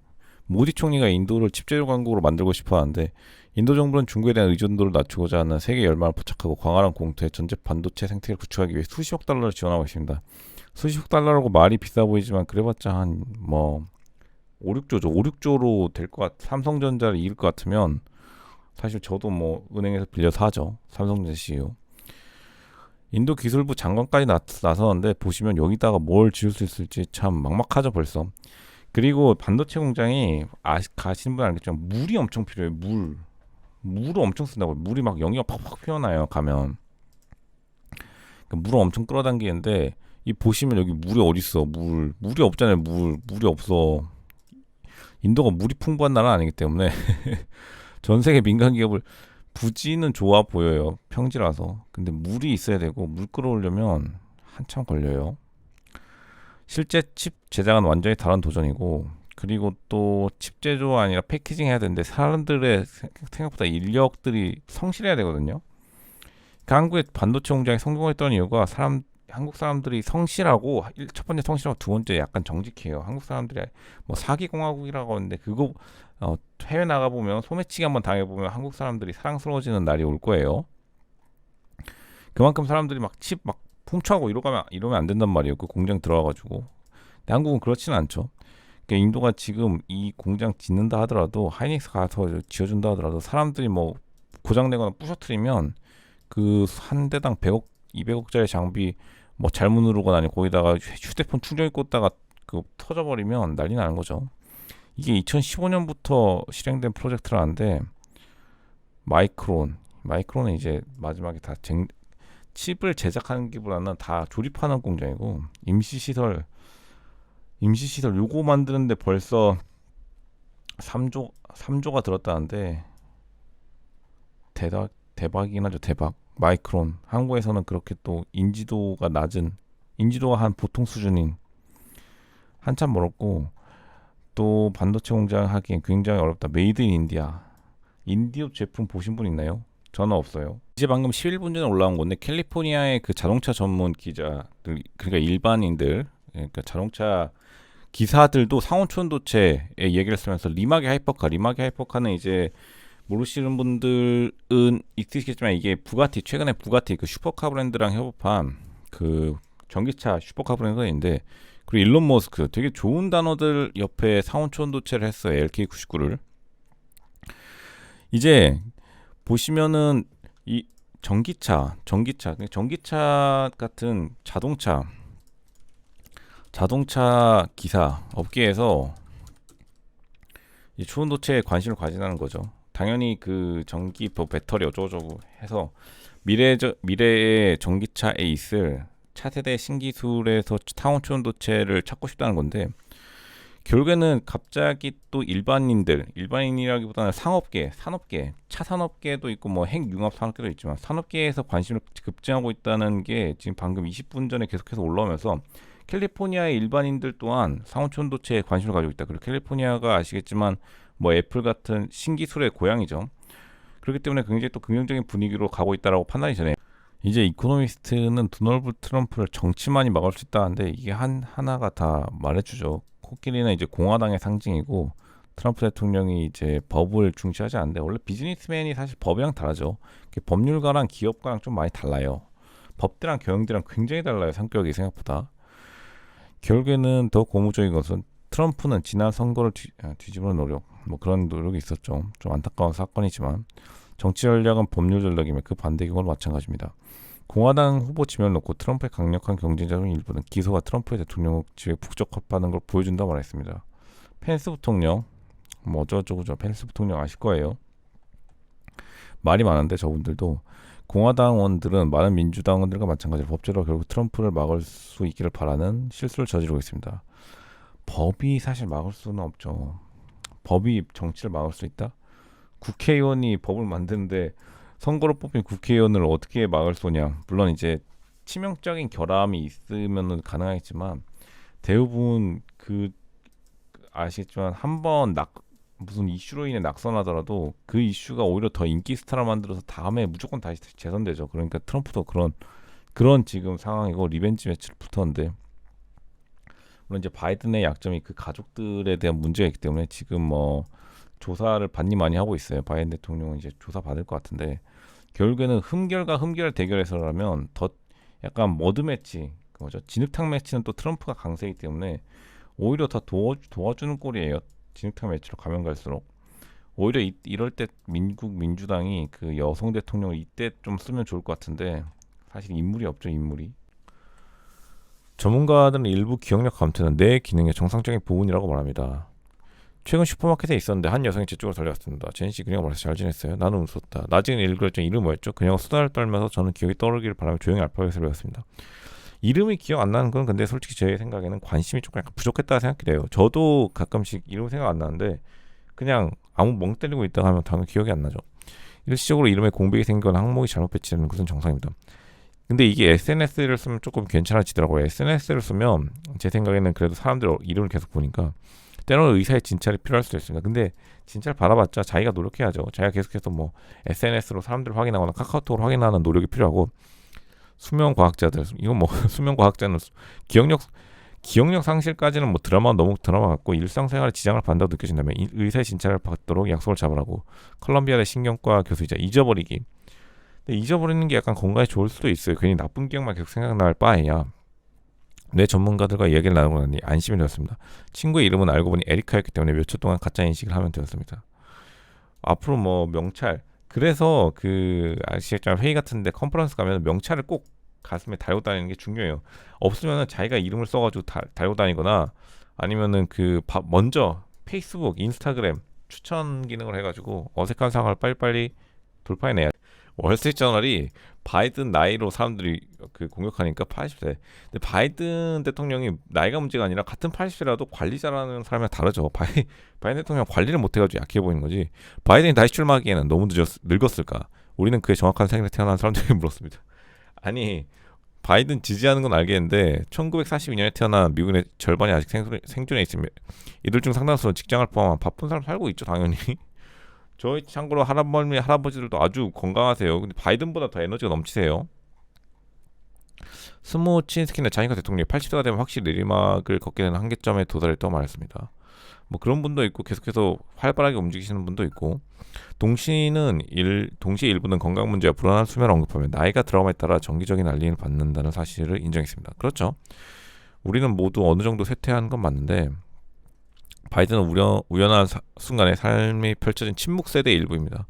모디 총리가 인도를 칩재료 강국으로 만들고 싶어 하는데 인도 정부는 중국에 대한 의존도를 낮추고자 하는 세계 열망을 포착하고 광활한 공터에 전체 반도체 생태계를 구축하기 위해 수십억 달러를 지원하고 있습니다. 수십억 달러라고 말이 비싸 보이지만 그래봤자 한 뭐 5, 6조죠. 5, 6조로 될 것 같. 삼성전자를 이길 것 같으면 사실 저도 뭐 은행에서 빌려서 하죠. 삼성전자 CEO. 인도 기술부 장관까지 나서는데 보시면 여기다가 뭘 지을 수 있을지 참 막막하죠 벌써. 그리고 반도체 공장이 가시는 분은 알겠지만 물이 엄청 필요해요. 물을 엄청 쓴다고요. 물이 막 연기가 팍팍 피어나요. 가면 물을 엄청 끌어당기는데 이 보시면 여기 물이 어디 있어? 물이 없잖아요. 물이 없어. 인도가 물이 풍부한 나라 아니기 때문에 전 세계 민간 기업을 부지는 좋아 보여요. 평지라서. 근데 물이 있어야 되고 물 끌어오려면 한참 걸려요. 실제 칩 제작은 완전히 다른 도전이고 그리고 또 칩 제조가 아니라 패키징 해야 되는데 사람들의 생각보다 인력들이 성실해야 되거든요. 그 한국의 반도체 공장이 성공했던 이유가 한국 사람들이 성실하고 첫 번째 성실하고 두 번째 약간 정직해요. 한국 사람들이 뭐 사기공화국이라고 하는데 그거 해외 나가 보면 소매치기 한번 당해 보면 한국 사람들이 사랑스러워지는 날이 올 거예요. 그만큼 사람들이 막 칩 막 훔쳐가고 이러면 안 된단 말이에요. 그 공장 들어와가지고. 근데 한국은 그렇지는 않죠. 그러니까 인도가 지금 이 공장 짓는다 하더라도 하이닉스 가서 지어준다 하더라도 사람들이 뭐 고장내거나 부셔뜨리면 그 한 대당 100억, 200억짜리 장비 뭐 잘못 누르거나 아니 거기다가 휴대폰 충전기 꽂다가 그 터져버리면 난리 나는 거죠. 이게 2015년부터 실행된 프로젝트라는데 마이크론은 이제 마지막에 다 칩을 제작하는 기보다는 다 조립하는 공장이고 임시시설 요거 만드는데 벌써 3조가 들었다는데 대박이긴 하죠. 대박. 마이크론 한국에서는 그렇게 또 인지도가 한 보통 수준인 한참 멀었고 또 반도체 공장 하기엔 굉장히 어렵다. 메이드 인 인디아 제품 보신 분 있나요? 저는 없어요. 이제 방금 11분 전에 올라온 건데 캘리포니아의 그 자동차 전문 기자들 그러니까 일반인들 그러니까 자동차 기사들도 상온천도체의 얘기를 쓰면서 리마게 하이퍼카는 이제 모르시는 분들은 있으시겠지만 이게 최근에 부가티 그 슈퍼카 브랜드랑 협업한 그 전기차 슈퍼카 브랜드인데 그리고 일론 머스크 되게 좋은 단어들 옆에 상온천도체를 했어요. LK99를 이제 보시면은 이 전기차 같은 자동차 기사 업계에서 이 초온도체에 관심을 가지는 거죠. 당연히 그 전기 배터리 어쩌고저쩌고 해서 미래의 전기차에 있을 차세대 신기술에서 타원 초온도체를 찾고 싶다는 건데 결국에는 갑자기 또 일반인이라기보다는 산업계, 차 산업계도 있고 뭐 핵융합 산업계도 있지만 산업계에서 관심을 급증하고 있다는 게 지금 방금 20분 전에 계속해서 올라오면서 캘리포니아의 일반인들 또한 상온천도체에 관심을 가지고 있다. 그리고 캘리포니아가 아시겠지만 뭐 애플 같은 신기술의 고향이죠. 그렇기 때문에 굉장히 또 긍정적인 분위기로 가고 있다라고 판단이 되네요. 이제 이코노미스트는 도널드 트럼프를 정치만이 막을 수 있다는데 이게 하나가 다 말해주죠. 코끼리는 이제 공화당의 상징이고 트럼프 대통령이 이제 법을 중시하지 않는데 원래 비즈니스맨이 사실 법이랑 다르죠. 법률가랑 기업가랑 좀 많이 달라요. 법대랑 경영대랑 굉장히 달라요. 성격이 생각보다. 결국에는 더 고무적인 것은 트럼프는 지난 선거를 뒤집는 노력 뭐 그런 노력이 있었죠. 좀 안타까운 사건이지만 정치 전략은 법률 전략이며 그 반대 경우는 마찬가지입니다. 공화당 후보 지명을 놓고 트럼프의 강력한 경쟁자 중 일부는 기소가 트럼프의 대통령직에 북적하는 걸 보여준다고 말했습니다. 펜스 부통령 뭐 어쩌고저쩌고 펜스 부통령 아실 거예요. 말이 많은데 저분들도 공화당원들은 많은 민주당원들과 마찬가지로 법제로 결국 트럼프를 막을 수 있기를 바라는 실수를 저지르고 있습니다. 법이 사실 막을 수는 없죠. 법이 정치를 막을 수 있다? 국회의원이 법을 만드는데 선거로 뽑힌 국회의원을 어떻게 막을 소냐? 물론 이제 치명적인 결함이 있으면 가능하겠지만 대부분 아시겠지만 한번 무슨 이슈로 인해 낙선하더라도 그 이슈가 오히려 더 인기 스타를 만들어서 다음에 무조건 다시 재선되죠. 그러니까 트럼프도 그런 지금 상황이고 리벤지 매치를 붙었는데 물론 이제 바이든의 약점이 그 가족들에 대한 문제가 있기 때문에 지금 뭐 조사를 반니 많이 하고 있어요. 바이든 대통령은 이제 조사 받을 것 같은데 결국에는 흠결과 흠결 대결에서라면 더 약간 머드 매치, 뭐죠? 진흙탕 매치는 또 트럼프가 강세이기 때문에 오히려 더 도와주는 꼴이에요. 진흙탕 매치로 가면 갈수록 오히려 이럴 때 미국 민주당이 그 여성 대통령을 이때 좀 쓰면 좋을 것 같은데 사실 인물이 없죠, 인물이. 전문가들은 일부 기억력 감퇴는 뇌 기능의 정상적인 부분이라고 말합니다. 최근 슈퍼마켓에 있었는데 한 여성이 제 쪽으로 달려왔습니다. 제니씨 그녀가 말해서 잘 지냈어요? 나는 웃었다. 나중에 읽었죠. 이름 뭐였죠? 그녀가 수다를 떨면서 저는 기억이 떠오르기를 바라며 조용히 알파벳을 외웠습니다. 이름이 기억 안 나는 건 근데 솔직히 제 생각에는 관심이 조금 약간 부족했다 생각이 돼요. 저도 가끔씩 이름 생각 안 나는데 그냥 아무 멍 때리고 있다가 하면 당연히 기억이 안 나죠. 일시적으로 이름에 공백이 생기거나 항목이 잘못 배치되는 것은 정상입니다. 근데 이게 SNS를 쓰면 조금 괜찮아지더라고요. SNS를 쓰면 제 생각에는 그래도 사람들 이름을 계속 보니까 때로는 의사의 진찰이 필요할 수도 있습니다. 근데 진찰 받아봤자 자기가 노력해야죠. 자기가 계속해서 뭐 SNS로 사람들을 확인하거나 카카오톡으로 확인하는 노력이 필요하고 수면 과학자들 이건 뭐 수면 과학자는 기억력 상실까지는 뭐 너무 드라마 같고 일상생활에 지장을 받는다고 느껴진다면 의사의 진찰을 받도록 약속을 잡으라고 컬럼비아대 신경과 교수이자 잊어버리기. 근데 잊어버리는 게 약간 건강에 좋을 수도 있어요. 괜히 나쁜 기억만 계속 생각날 바에야 뇌 전문가들과 이야기를 나누고 나니 안심이 되었습니다. 친구의 이름은 알고 보니 에리카였기 때문에 몇 초 동안 가짜 인식을 하면 되었습니다. 앞으로 뭐 명찰 그래서 그 아시겠지만 회의 같은데 컨퍼런스 가면 명찰을 꼭 가슴에 달고 다니는 게 중요해요. 없으면은 자기가 이름을 써가지고 달고 다니거나 아니면은 먼저 페이스북, 인스타그램 추천 기능을 해가지고 어색한 상황을 빨리빨리 돌파해내야. 월스트리트저널이 바이든 나이로 사람들이 그 공격하니까 80세. 근데 바이든 대통령이 나이가 문제가 아니라 같은 80세라도 관리 잘하는 사람이랑 다르죠. 바이든 대통령 관리를 못해가지고 약해 보이는 거지. 바이든이 다시 출마하기에는 너무 늙었을까? 우리는 그의 정확한 생일에 태어난 사람들에게 물었습니다. 아니 바이든 지지하는 건 알겠는데 1942년에 태어난 미국의 절반이 아직 생존해 있으며 이들 중 상당수는 직장을 포함한 바쁜 삶 살고 있죠 당연히. 저희 참고로 할아버지들도 아주 건강하세요. 근데 바이든보다 더 에너지가 넘치세요. 스모친스키는 자신과 대통령이 80세가 되면 확실히 내리막을 걷게 되는 한계점에 도달했다고 말했습니다. 뭐 그런 분도 있고 계속해서 활발하게 움직이시는 분도 있고 동시에 일부는 건강 문제와 불안한 수면을 언급하며 나이가 들어감에 따라 정기적인 알림을 받는다는 사실을 인정했습니다. 그렇죠. 우리는 모두 어느 정도 쇠퇴한 건 맞는데 바이든은 우연한 순간에 삶이 펼쳐진 침묵 세대의 일부입니다.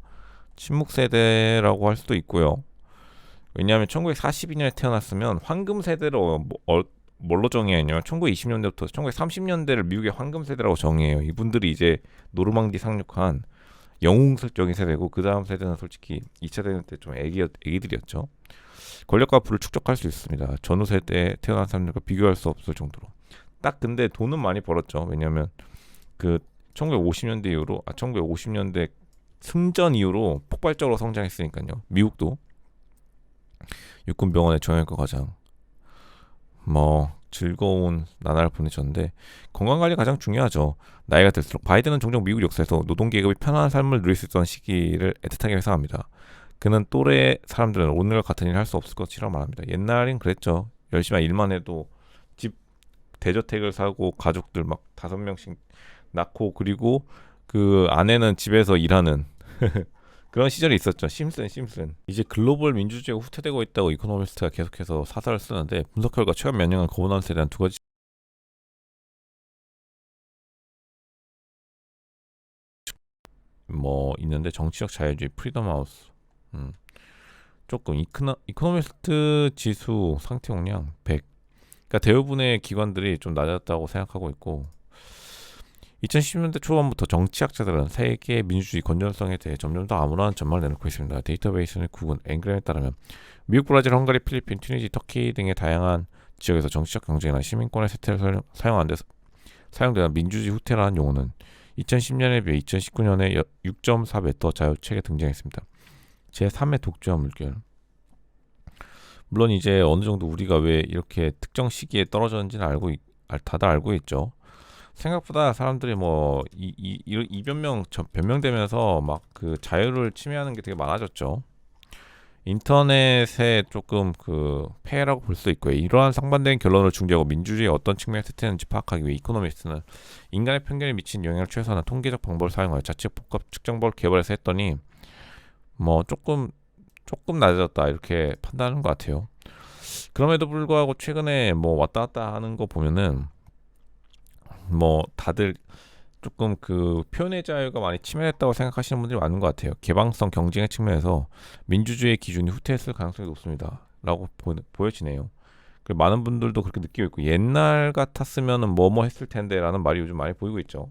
침묵 세대라고 할 수도 있고요. 왜냐하면 1942년에 태어났으면 황금 세대로 뭘로 정의해야 하냐면 1920년대부터 1930년대를 미국의 황금 세대라고 정의해요. 이분들이 이제 노르망디 상륙한 영웅적인 세대고 그 다음 세대는 솔직히 2차 대전 때 좀 애기들이었죠. 권력과 부를 축적할 수 있습니다. 전후 세대에 태어난 사람들과 비교할 수 없을 정도로. 딱 근데 돈은 많이 벌었죠. 왜냐하면 그 1950년대 승전 이후로 폭발적으로 성장했으니까요. 미국도 육군병원의 정형외과 과장 즐거운 나날을 보내셨는데 건강관리 가장 중요하죠. 나이가 들수록 바이든은 종종 미국 역사에서 노동계급이 편안한 삶을 누릴 수 있었던 시기를 애틋하게 회상합니다. 그는 또래 사람들은 오늘과 같은 일을 할 수 없을 것이라고 말합니다. 옛날엔 그랬죠. 열심히 일만 해도 집 대저택을 사고 가족들 막 5명씩 낳고 그리고 그 아내는 집에서 일하는 그런 시절이 있었죠. 심슨. 이제 글로벌 민주주의가 후퇴되고 있다고 이코노미스트가 계속해서 사설을 쓰는데 분석 결과 최근 몇 년간 거버넌스에 대한 두 가지 있는데 정치적 자유주의, 프리덤 하우스. 조금 이코노미스트 지수 상태용량 100. 그러니까 대부분의 기관들이 좀 낮았다고 생각하고 있고 2010년대 초반부터 정치학자들은 세계의 민주주의 건전성에 대해 점점 더 암울한 전망을 내놓고 있습니다. 데이터베이스의 국은 앵그램에 따르면 미국, 브라질, 헝가리, 필리핀, 튀니지, 터키 등의 다양한 지역에서 정치적 경쟁이나 시민권의 세태를 사용되는 민주주의 후퇴라는 용어는 2010년에 비해 2019년에 6.4m 자유책에 등장했습니다. 제3의 독주와 물결. 물론 이제 어느 정도 우리가 왜 이렇게 특정 시기에 떨어졌는지는 다들 알고 있죠. 생각보다 사람들이 뭐 변명되면서 막 그 자유를 침해하는 게 되게 많아졌죠. 인터넷에 조금 그 폐해라고 볼 수 있고요. 이러한 상반된 결론을 중재하고 민주주의의 어떤 측면에 세태는지 파악하기 위해 이코노미스트는 인간의 편견에 미친 영향을 최소화하는 통계적 방법을 사용하여 자체 복합 측정법을 개발해서 했더니 뭐 조금 낮아졌다 이렇게 판단하는 것 같아요. 그럼에도 불구하고 최근에 뭐 왔다 갔다 하는 거 보면은 뭐 다들 조금 그 표현의 자유가 많이 침해됐다고 생각하시는 분들이 많은 것 같아요. 개방성 경쟁의 측면에서 민주주의의 기준이 후퇴했을 가능성이 높습니다. 라고 보여지네요. 그리고 많은 분들도 그렇게 느끼고 있고 옛날 같았으면은 뭐뭐 했을 텐데 라는 말이 요즘 많이 보이고 있죠.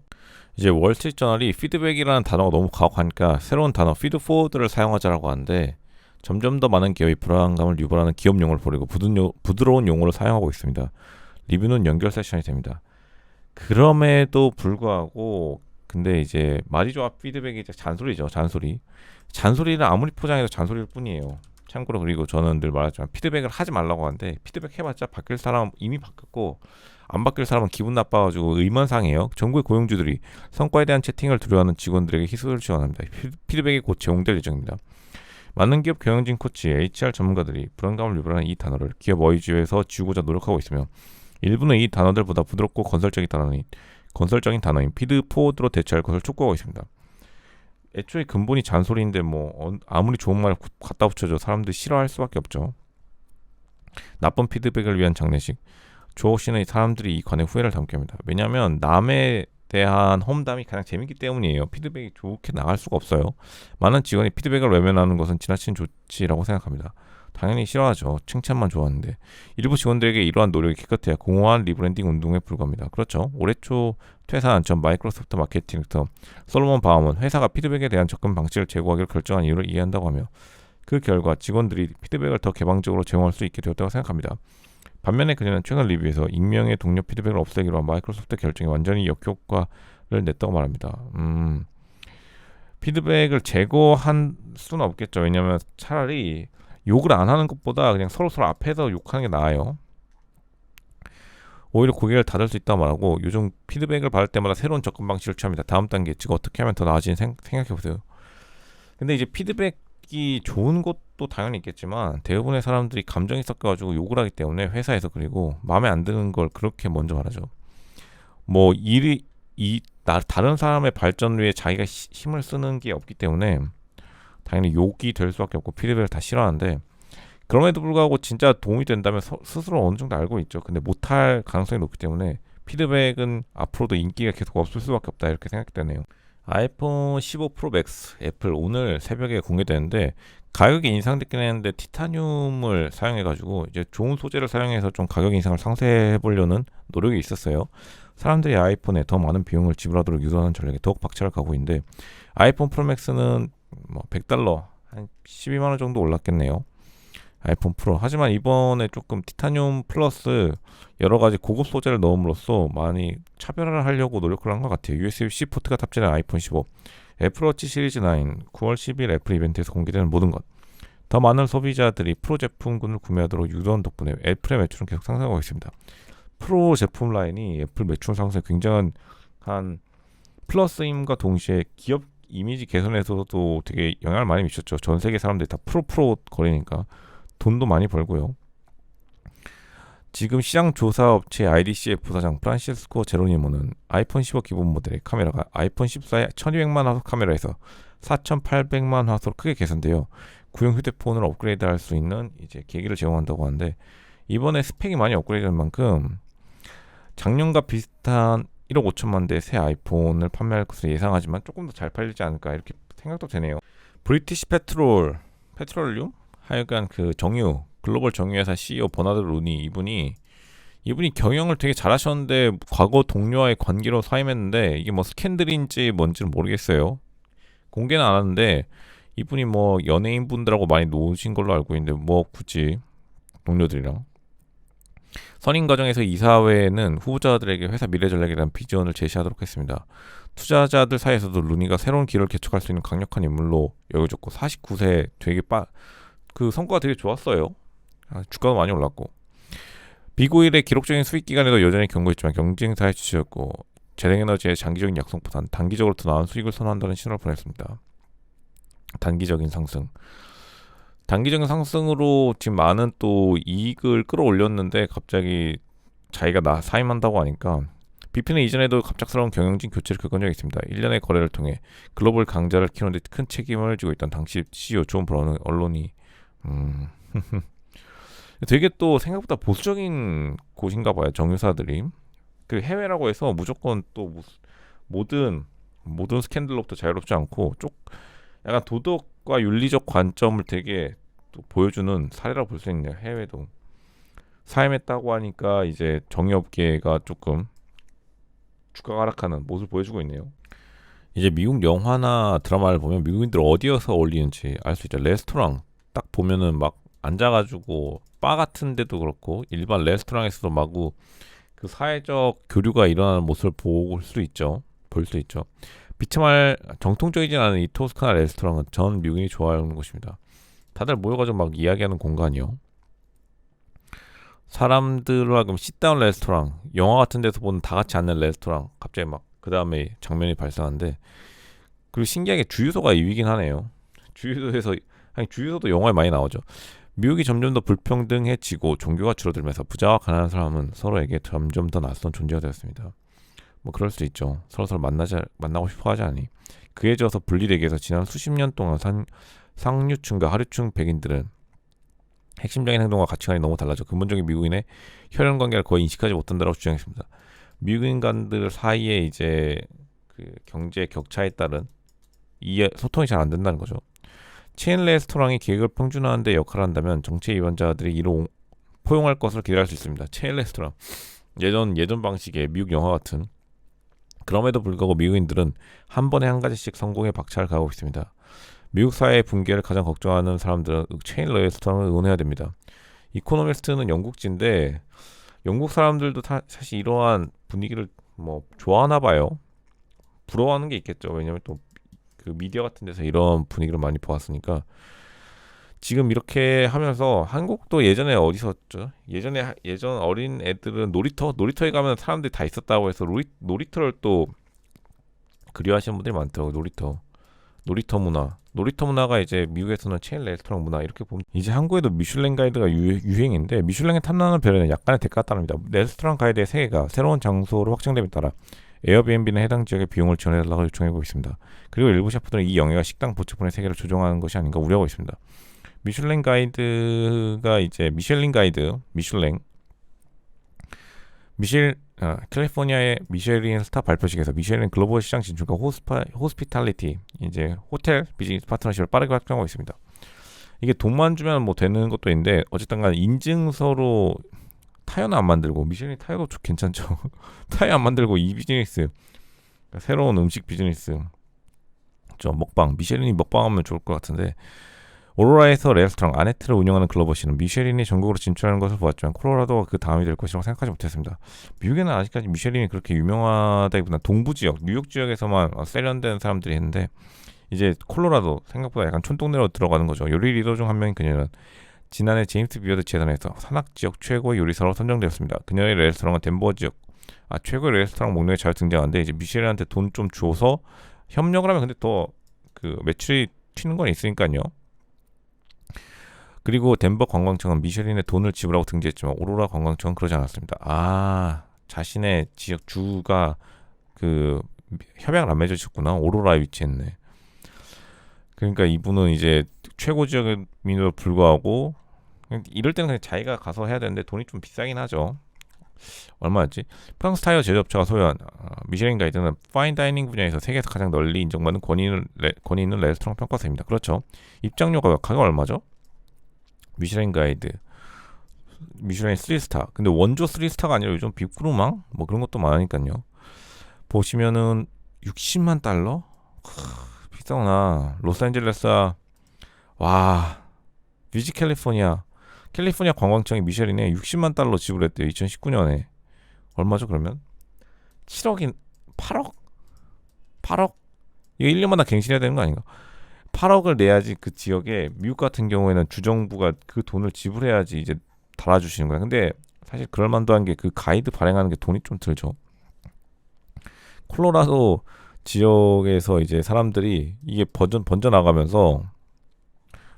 이제 월스트리트저널이 피드백이라는 단어가 너무 가혹하니까 새로운 단어 피드포워드를 사용하자라고 하는데 점점 더 많은 기업이 불안감을 유발하는 기업 용어를 버리고 부드러운 용어를 사용하고 있습니다. 리뷰는 연결 세션이 됩니다. 그럼에도 불구하고 근데 이제 말이 좋아 피드백이 이제 잔소리죠. 잔소리를 아무리 포장해도 잔소리일 뿐이에요. 참고로 그리고 저는 늘 말하지만 피드백을 하지 말라고 하는데 피드백 해봤자 바뀔 사람 이미 바뀌었고 안 바뀔 사람은 기분 나빠가지고 의문상해요. 정부의 고용주들이 성과에 대한 채팅을 두려워하는 직원들에게 희소를 지원합니다. 피드백이 곧 제공될 예정입니다. 많은 기업 경영진 코치, HR 전문가들이 불안감을 유발하는 이 단어를 기업 어휘지에서 지우고자 노력하고 있으며 일부는 이 단어들보다 부드럽고 건설적인 단어인 피드포워드로 대체할 것을 촉구하고 있습니다. 애초에 근본이 잔소리인데 뭐 아무리 좋은 말 갖다 붙여줘 사람들이 싫어할 수밖에 없죠. 나쁜 피드백을 위한 장례식. 조호 씨는 사람들이 이 관에 후회를 담게 합니다. 왜냐하면 남에 대한 험담이 가장 재밌기 때문이에요. 피드백이 좋게 나갈 수가 없어요. 많은 직원이 피드백을 외면하는 것은 지나친 조치라고 생각합니다. 당연히 싫어하죠. 칭찬만 좋아하는데 일부 직원들에게 이러한 노력이 기껏해야 공허한 리브랜딩 운동에 불과합니다. 그렇죠. 올해 초 퇴사한 전 마이크로소프트 마케팅 디렉터 솔로몬 바움은 회사가 피드백에 대한 접근 방식을 제고하기로 결정한 이유를 이해한다고 하며 그 결과 직원들이 피드백을 더 개방적으로 제공할 수 있게 되었다고 생각합니다. 반면에 그녀는 최근 리뷰에서 익명의 동료 피드백을 없애기로 한 마이크로소프트 결정이 완전히 역효과를 냈다고 말합니다. 피드백을 제거한 수는 없겠죠. 왜냐하면 차라리 욕을 안 하는 것보다 그냥 서로 앞에서 욕하는 게 나아요. 오히려 고개를 닫을 수 있다고 말하고 요즘 피드백을 받을 때마다 새로운 접근 방식을 취합니다. 다음 단계 즉 어떻게 하면 더 나아지는 생각해보세요. 근데 이제 피드백이 좋은 것도 당연히 있겠지만 대부분의 사람들이 감정이 섞여가지고 욕을 하기 때문에 회사에서 그리고 마음에 안 드는 걸 그렇게 먼저 말하죠. 뭐 다른 사람의 발전 위해 자기가 힘을 쓰는 게 없기 때문에 당연히 욕이 될 수밖에 없고 피드백을 다 싫어하는데 그럼에도 불구하고 진짜 도움이 된다면 스스로 어느 정도 알고 있죠. 근데 못할 가능성이 높기 때문에 피드백은 앞으로도 인기가 계속 없을 수밖에 없다 이렇게 생각되네요. 아이폰 15 프로 맥스 애플 오늘 새벽에 공개되는데 가격이 인상됐긴 했는데 티타늄을 사용해가지고 이제 좋은 소재를 사용해서 좀 가격 인상을 상쇄해보려는 노력이 있었어요. 사람들이 아이폰에 더 많은 비용을 지불하도록 유도하는 전략에 더욱 박차를 가고 있는데 아이폰 프로 맥스는 뭐 $100 한 12만 원 정도 올랐겠네요. 아이폰 프로. 하지만 이번에 조금 티타늄 플러스 여러 가지 고급 소재를 넣음으로써 많이 차별화를 하려고 노력을 한 것 같아요. USB-C 포트가 탑재된 아이폰 15, 애플워치 시리즈 9, 9월 10일 애플 이벤트에서 공개되는 모든 것. 더 많은 소비자들이 프로 제품군을 구매하도록 유도한 덕분에 애플의 매출은 계속 상승하고 있습니다. 프로 제품 라인이 애플 매출 상승에 굉장한 플러스임과 동시에 기업 이미지 개선에서도 되게 영향을 많이 미쳤죠. 전 세계 사람들이 다 프로 거리니까 돈도 많이 벌고요. 지금 시장 조사 업체 IDC의 부사장 프란시스코 제로니모는 아이폰 15 기본 모델의 카메라가 아이폰 14의 1200만 화소 카메라에서 4800만 화소로 크게 개선되어 구형 휴대폰을 업그레이드할 수 있는 이제 계기를 제공한다고 하는데 이번에 스펙이 많이 업그레이드된 만큼 작년과 비슷한 1억 5천만 대 새 아이폰을 판매할 것을 예상하지만 조금 더 잘 팔리지 않을까 이렇게 생각도 되네요. 브리티시 페트롤륨 하여간 그 글로벌 정유회사 CEO 버나드 루니 이분이 이분이 경영을 되게 잘하셨는데 과거 동료와의 관계로 사임했는데 이게 뭐 스캔들인지 뭔지는 모르겠어요. 공개는 안 하는데 이분이 뭐 연예인 분들하고 많이 노신 걸로 알고 있는데 뭐 굳이 동료들이랑 선임 과정에서 이사회는 후보자들에게 회사 미래 전략에 대한 비전을 제시하도록 했습니다. 투자자들 사이에서도 루니가 새로운 길을 개척할 수 있는 강력한 인물로 여겨졌고 49세 되게 그 성과가 되게 좋았어요. 주가도 많이 올랐고 비고일의 기록적인 수익 기간에도 여전히 견고했지만 경쟁사에 지쳤고 재생에너지의 장기적인 약속보다는 단기적으로 더 나은 수익을 선호한다는 신호를 보냈습니다. 단기적인 상승. 단기적인 상승으로 지금 많은 또 이익을 끌어올렸는데 갑자기 자기가 사임한다고 하니까 BP는 이전에도 갑작스러운 경영진 교체를 겪은 적이 있습니다. 1년의 거래를 통해 글로벌 강자를 키우는 데 큰 책임을 지고 있던 당시 CEO 존 브라운은 언론이 되게 또 생각보다 보수적인 곳인가 봐요. 정유사들이. 그 해외라고 해서 무조건 또 모든 스캔들로부터 자유롭지 않고 약간 도덕과 윤리적 관점을 되게 또 보여주는 사례라고 볼 수 있네요. 해외도 사임했다고 하니까 이제 정유업계가 조금 주가가 하락하는 모습을 보여주고 있네요. 이제 미국 영화나 드라마를 보면 미국인들 어디에서 어울리는지 알 수 있죠. 레스토랑 딱 보면은 막 앉아가지고 바 같은 데도 그렇고 일반 레스토랑에서도 마구 그 사회적 교류가 일어나는 모습을 볼 수 있죠. 비트말 정통적이진 않은 이 토스카나 레스토랑은 전 미국인이 좋아하는 곳입니다. 다들 모여가지고 막 이야기하는 공간이요. 사람들로 하여금 sit-down 레스토랑, 영화 같은 데서 보는 다 같이 앉는 레스토랑, 갑자기 막 그 다음에 장면이 발생하는데 그리고 신기하게 주유소가 2위긴 하네요. 주유소도 영화에 많이 나오죠. 미국이 점점 더 불평등해지고 종교가 줄어들면서 부자와 가난한 사람은 서로에게 점점 더 낯선 존재가 되었습니다. 뭐 그럴 수 있죠. 서로 만나고 싶어 하지 않니. 그에 져서 분리되기에서 지난 수십 년 동안 상류층과 하류층 백인들은 핵심적인 행동과 가치관이 너무 달라져 근본적인 미국인의 혈연 관계를 거의 인식하지 못한다고 주장했습니다. 미국인 간들 사이에 이제 그 경제 격차에 따른 소통이 잘 안 된다는 거죠. 체인 레스토랑이 계획을 평준화하는 데 역할을 한다면 정책 위반자들이 이를 포용할 것을 기대할 수 있습니다. 체인 레스토랑 예전 방식의 미국 영화 같은. 그럼에도 불구하고 미국인들은 한 번에 한 가지씩 성공에 박차를 가하고 있습니다. 미국 사회의 붕괴를 가장 걱정하는 사람들은 체인 레스토랑을 응원해야 됩니다. 이코노미스트는 영국지인데 영국 사람들도 사실 이러한 분위기를 뭐 좋아하나 봐요. 부러워하는 게 있겠죠. 왜냐면 또 그 미디어 같은 데서 이런 분위기를 많이 보았으니까 지금 이렇게 하면서 한국도 예전에 어디서였죠? 예전 어린 애들은 놀이터에 가면 사람들이 다 있었다고 해서 놀이터를 또 그리워하시는 분들이 많더라고요. 놀이터 문화가 이제 미국에서는 체인 레스토랑 문화 이렇게 보면 이제 한국에도 미슐랭 가이드가 유행인데 미슐랭에 탐나는 별에는 약간의 대가가 따릅니다. 레스토랑 가이드의 세계가 새로운 장소로 확장됨에 따라 에어비앤비는 해당 지역의 비용을 지원해달라고 요청하고 있습니다. 그리고 일부 셰프들은 이 영예가 식당 보츠폰의 세계를 조종하는 것이 아닌가 우려하고 있습니다. 미슐랭 가이드가 이제 캘리포니아의 미쉐린 스타 발표식에서 미쉐린 글로벌 시장 진출과 호스피탈리티 이제 호텔 비즈니스 파트너십을 빠르게 확장하고 있습니다. 이게 돈만 주면 뭐 되는 것도 있는데 어쨌든 간 인증서로 타이어는 안 만들고 미쉐린 타이어도 괜찮죠. 타이어 안 만들고 이 비즈니스 그러니까 새로운 음식 비즈니스 미쉐린이 먹방하면 좋을 것 같은데 오로라에서 레스토랑 아네트를 운영하는 글로버 씨는 미쉐린이 전국으로 진출하는 것을 보았지만 콜로라도가 그 다음이 될 것이라고 생각하지 못했습니다. 미국에는 아직까지 미쉐린이 그렇게 유명하다기보다 동부 지역, 뉴욕 지역에서만 세련된 사람들이 했는데 이제 콜로라도 생각보다 약간 촌동네로 들어가는 거죠. 요리 리더 중 한 명인 그녀는 지난해 제임스 비어드 재단에서 산악 지역 최고의 요리사로 선정되었습니다. 그녀의 레스토랑은 덴버 지역 최고의 레스토랑 목록에 잘 등장하는데 이제 미쉐린한테 돈 좀 줘서 협력을 하면 근데 더 그 매출이 튀는 건 있으니까요. 그리고 덴버 관광청은 미쉐린의 돈을 지불하고 등재했지만 오로라 관광청은 그러지 않았습니다. 자신의 지역 주가 그 협약을 안 맺으셨구나. 오로라에 위치했네. 그러니까 이분은 이제 최고 지역민으로 불구하고 이럴 때는 그냥 자기가 가서 해야 되는데 돈이 좀 비싸긴 하죠. 얼마였지? 프랑스 타이어 제조업체가 소유한 미쉐린 가이드는 파인 다이닝 분야에서 세계에서 가장 널리 인정받는 권위 있는 레스토랑 평가사입니다. 그렇죠. 입장료가 가격 얼마죠? 미쉐린 가이드 미슐랭 3스타. 근데 원조 3스타가 아니라 요즘 빅그루망 뭐 그런 것도 많으니까요. 보시면은 60만 달러? 비싸구나. 로스앤젤레스, 와, 뮤직 캘리포니아 관광청이 미쉐린에 60만 달러 지불했대요. 2019년에. 얼마죠 그러면? 7억인 8억? 8억? 이거 1년마다 갱신해야 되는 거 아닌가? 8억을 내야지 그 지역에, 미국 같은 경우에는 주정부가 그 돈을 지불해야지 이제 달아주시는 거야. 근데 사실 그럴 만도 한 게 그 가이드 발행하는 게 돈이 좀 들죠. 콜로라도 지역에서 이제 사람들이 이게 번져 나가면서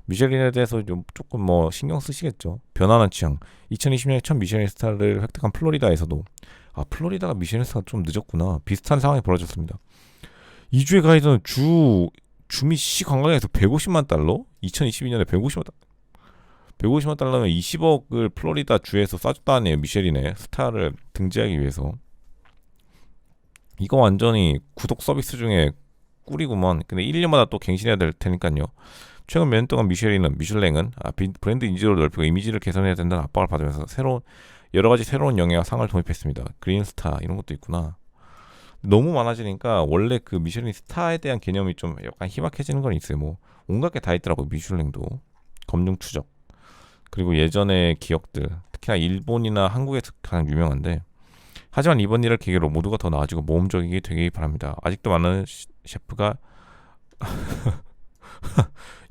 미쉐린에 대해서 좀 조금 뭐 신경 쓰시겠죠. 변화한 취향. 2020년에 첫 미쉐린 스타를 획득한 플로리다에서도, 아, 플로리다가 미쉐린 스타가 좀 늦었구나, 비슷한 상황이 벌어졌습니다. 2주의 가이드는 주미 시 관광에서 150만 달러? 2022년에 150만 달러면 20억을 플로리다 주에서 쏴줬다네요. 미쉐린에 스타를 등재하기 위해서. 이거 완전히 구독 서비스 중에 꿀이구먼. 근데 1년마다 또 갱신해야 될 테니까요. 최근 몇 년 동안 미슐랭은 브랜드 인지도를 넓히고 이미지를 개선해야 된다는 압박을 받으면서 여러 가지 새로운 영예와 상을 도입했습니다. 그린스타 이런 것도 있구나. 너무 많아지니까 원래 그 미슐랭 스타에 대한 개념이 좀 약간 희박해지는 건 있어요. 뭐 온갖 게 다 있더라고요. 미슐랭도 검증 추적, 그리고 예전의 기억들, 특히나 일본이나 한국에서 가장 유명한데, 하지만 이번 일을 계기로 모두가 더 나아지고 모험적이게 되길 바랍니다. 아직도 많은 셰프가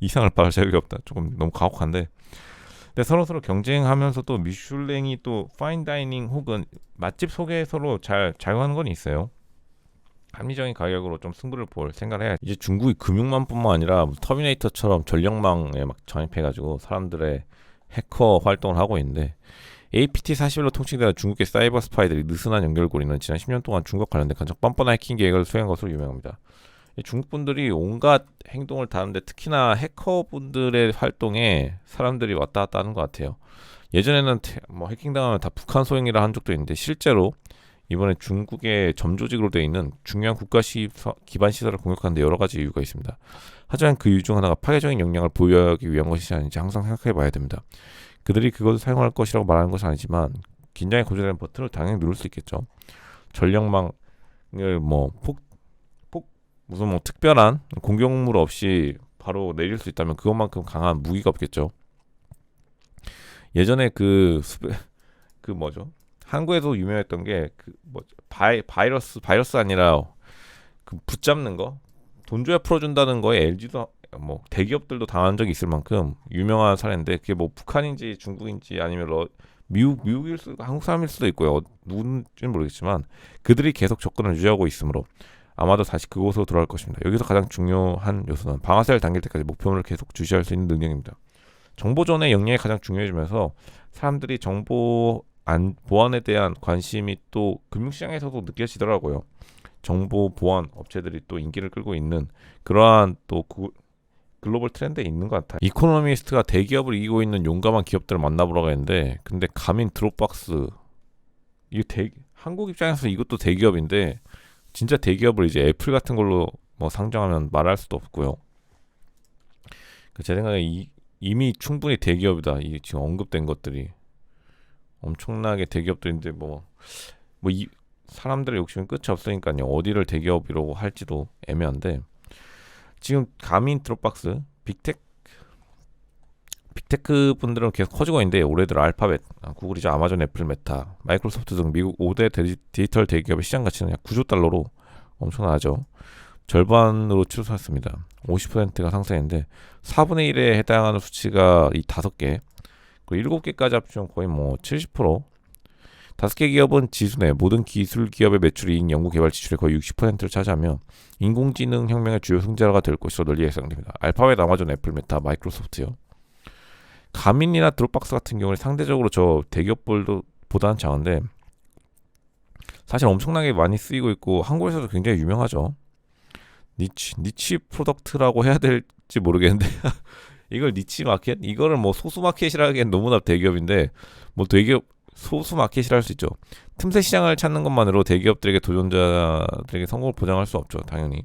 이상을 바랄 자격이 없다. 조금 너무 가혹한데, 근데 서로 경쟁하면서도 미슐랭이 또 파인다이닝 혹은 맛집 소개 서로 잘 작용하는 건 있어요. 합리적인 가격으로 좀 승부를 볼 생각을 해야. 이제 중국이 금융망뿐만 아니라 터미네이터처럼 전력망에 막 전입해가지고 사람들의 해커 활동을 하고 있는데, APT-41로 통칭되는 중국의 사이버 스파이들이 느슨한 연결고리는 지난 10년 동안 중국 관련된 가장 뻔뻔한 해킹 계획을 수행한 것으로 유명합니다. 중국 분들이 온갖 행동을 다 하는데, 특히나 해커분들의 활동에 사람들이 왔다 갔다 하는 것 같아요. 예전에는 뭐 해킹당하면 다 북한 소행이라 한 적도 있는데, 실제로 이번에 중국의 점조직으로 되어 있는 중요한 국가 기반 시설을 공격하는데 여러 가지 이유가 있습니다. 하지만 그 이유 중 하나가 파괴적인 역량을 보유하기 위한 것이지 아닌지 항상 생각해 봐야 됩니다. 그들이 그것을 사용할 것이라고 말하는 것은 아니지만, 긴장이 고조되는 버튼을 당연히 누를 수 있겠죠. 전력망을 무슨 뭐 특별한 공격물 없이 바로 내릴 수 있다면 그것만큼 강한 무기가 없겠죠. 예전에 그 뭐죠? 한국에도 유명했던 게 바이러스 아니라 그 붙잡는 거, 돈 줘야 풀어준다는 거에 LG도 뭐 대기업들도 당한 적이 있을 만큼 유명한 사례인데, 그게 뭐 북한인지 중국인지 아니면 미국일 수도, 한국 사람일 수도 있고요. 누군지는 모르겠지만 그들이 계속 접근을 유지하고 있으므로 아마도 다시 그곳으로 돌아갈 것입니다. 여기서 가장 중요한 요소는 방아쇠를 당길 때까지 목표물을 계속 주시할 수 있는 능력입니다. 정보전의 역량이 가장 중요해지면서 사람들이 정보 보안에 대한 관심이 또 금융시장에서도 느껴지더라고요. 정보 보안 업체들이 또 인기를 끌고 있는 그러한 또 글로벌 트렌드에 있는 것 같아요. 이코노미스트가 대기업을 이기고 있는 용감한 기업들을 만나보라고 했는데, 근데 가민 드롭박스, 한국 입장에서 이것도 대기업인데, 진짜 대기업을 이제 애플 같은 걸로 뭐 상정하면 말할 수도 없고요. 제 생각에 이미 충분히 대기업이다. 이 지금 언급된 것들이 엄청나게 대기업들인데, 이 사람들의 욕심은 끝이 없으니까요. 어디를 대기업이라고 할지도 애매한데, 지금 가민 드롭박스, 빅테크 분들은 계속 커지고 있는데, 올해 들어 알파벳, 구글이죠, 아마존, 애플, 메타, 마이크로소프트 등 미국 5대 디지털 대기업의 시장 가치는 약 9조 달러로 엄청나죠. 절반으로 치솟았습니다. 50%가 상승했는데 4분의 1에 해당하는 수치가 이 5개, 그리고 7개까지 합치면 거의 뭐 70%. 5개 기업은 지수 내 모든 기술 기업의 매출이 연구 개발 지출의 거의 60%를 차지하며 인공지능 혁명의 주요 승자가 될 것으로 널리 예상됩니다. 알파벳, 아마존, 애플, 메타, 마이크로소프트요. 가민이나 드롭박스 같은 경우는 상대적으로 저 대기업보다는 작은데 사실 엄청나게 많이 쓰이고 있고 한국에서도 굉장히 유명하죠. 니치 프로덕트라고 해야 될지 모르겠는데 이걸 니치 마켓? 이거를 뭐 소수 마켓이라 하기엔 너무나 대기업인데, 뭐 대기업 소수 마켓이라 할 수 있죠. 틈새 시장을 찾는 것만으로 대기업들에게 도전자들에게 성공을 보장할 수 없죠. 당연히.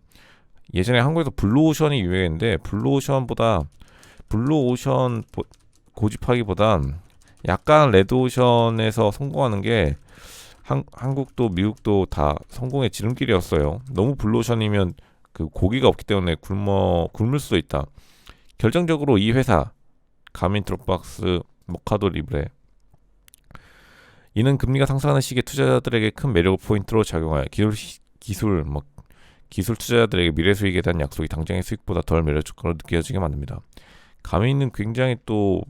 예전에 한국에서 블루오션이 유행했는데 블루오션 고집하기보단 약간 레드오션에서 성공하는 게 한국도 미국도 다 성공의 지름길이었어요. 너무 블루오션이면 그 고기가 없기 때문에 굶을 수도 있다. 결정적으로 이 회사 가민 드롭박스 모카도 리브레 이는 금리가 상승하는 시기에 투자자들에게 큰 매력 포인트로 작용하여 기술 투자자들에게 미래 수익에 대한 약속이 당장의 수익보다 덜 매력적으로 느껴지게 만듭니다. 가민은 굉장히 또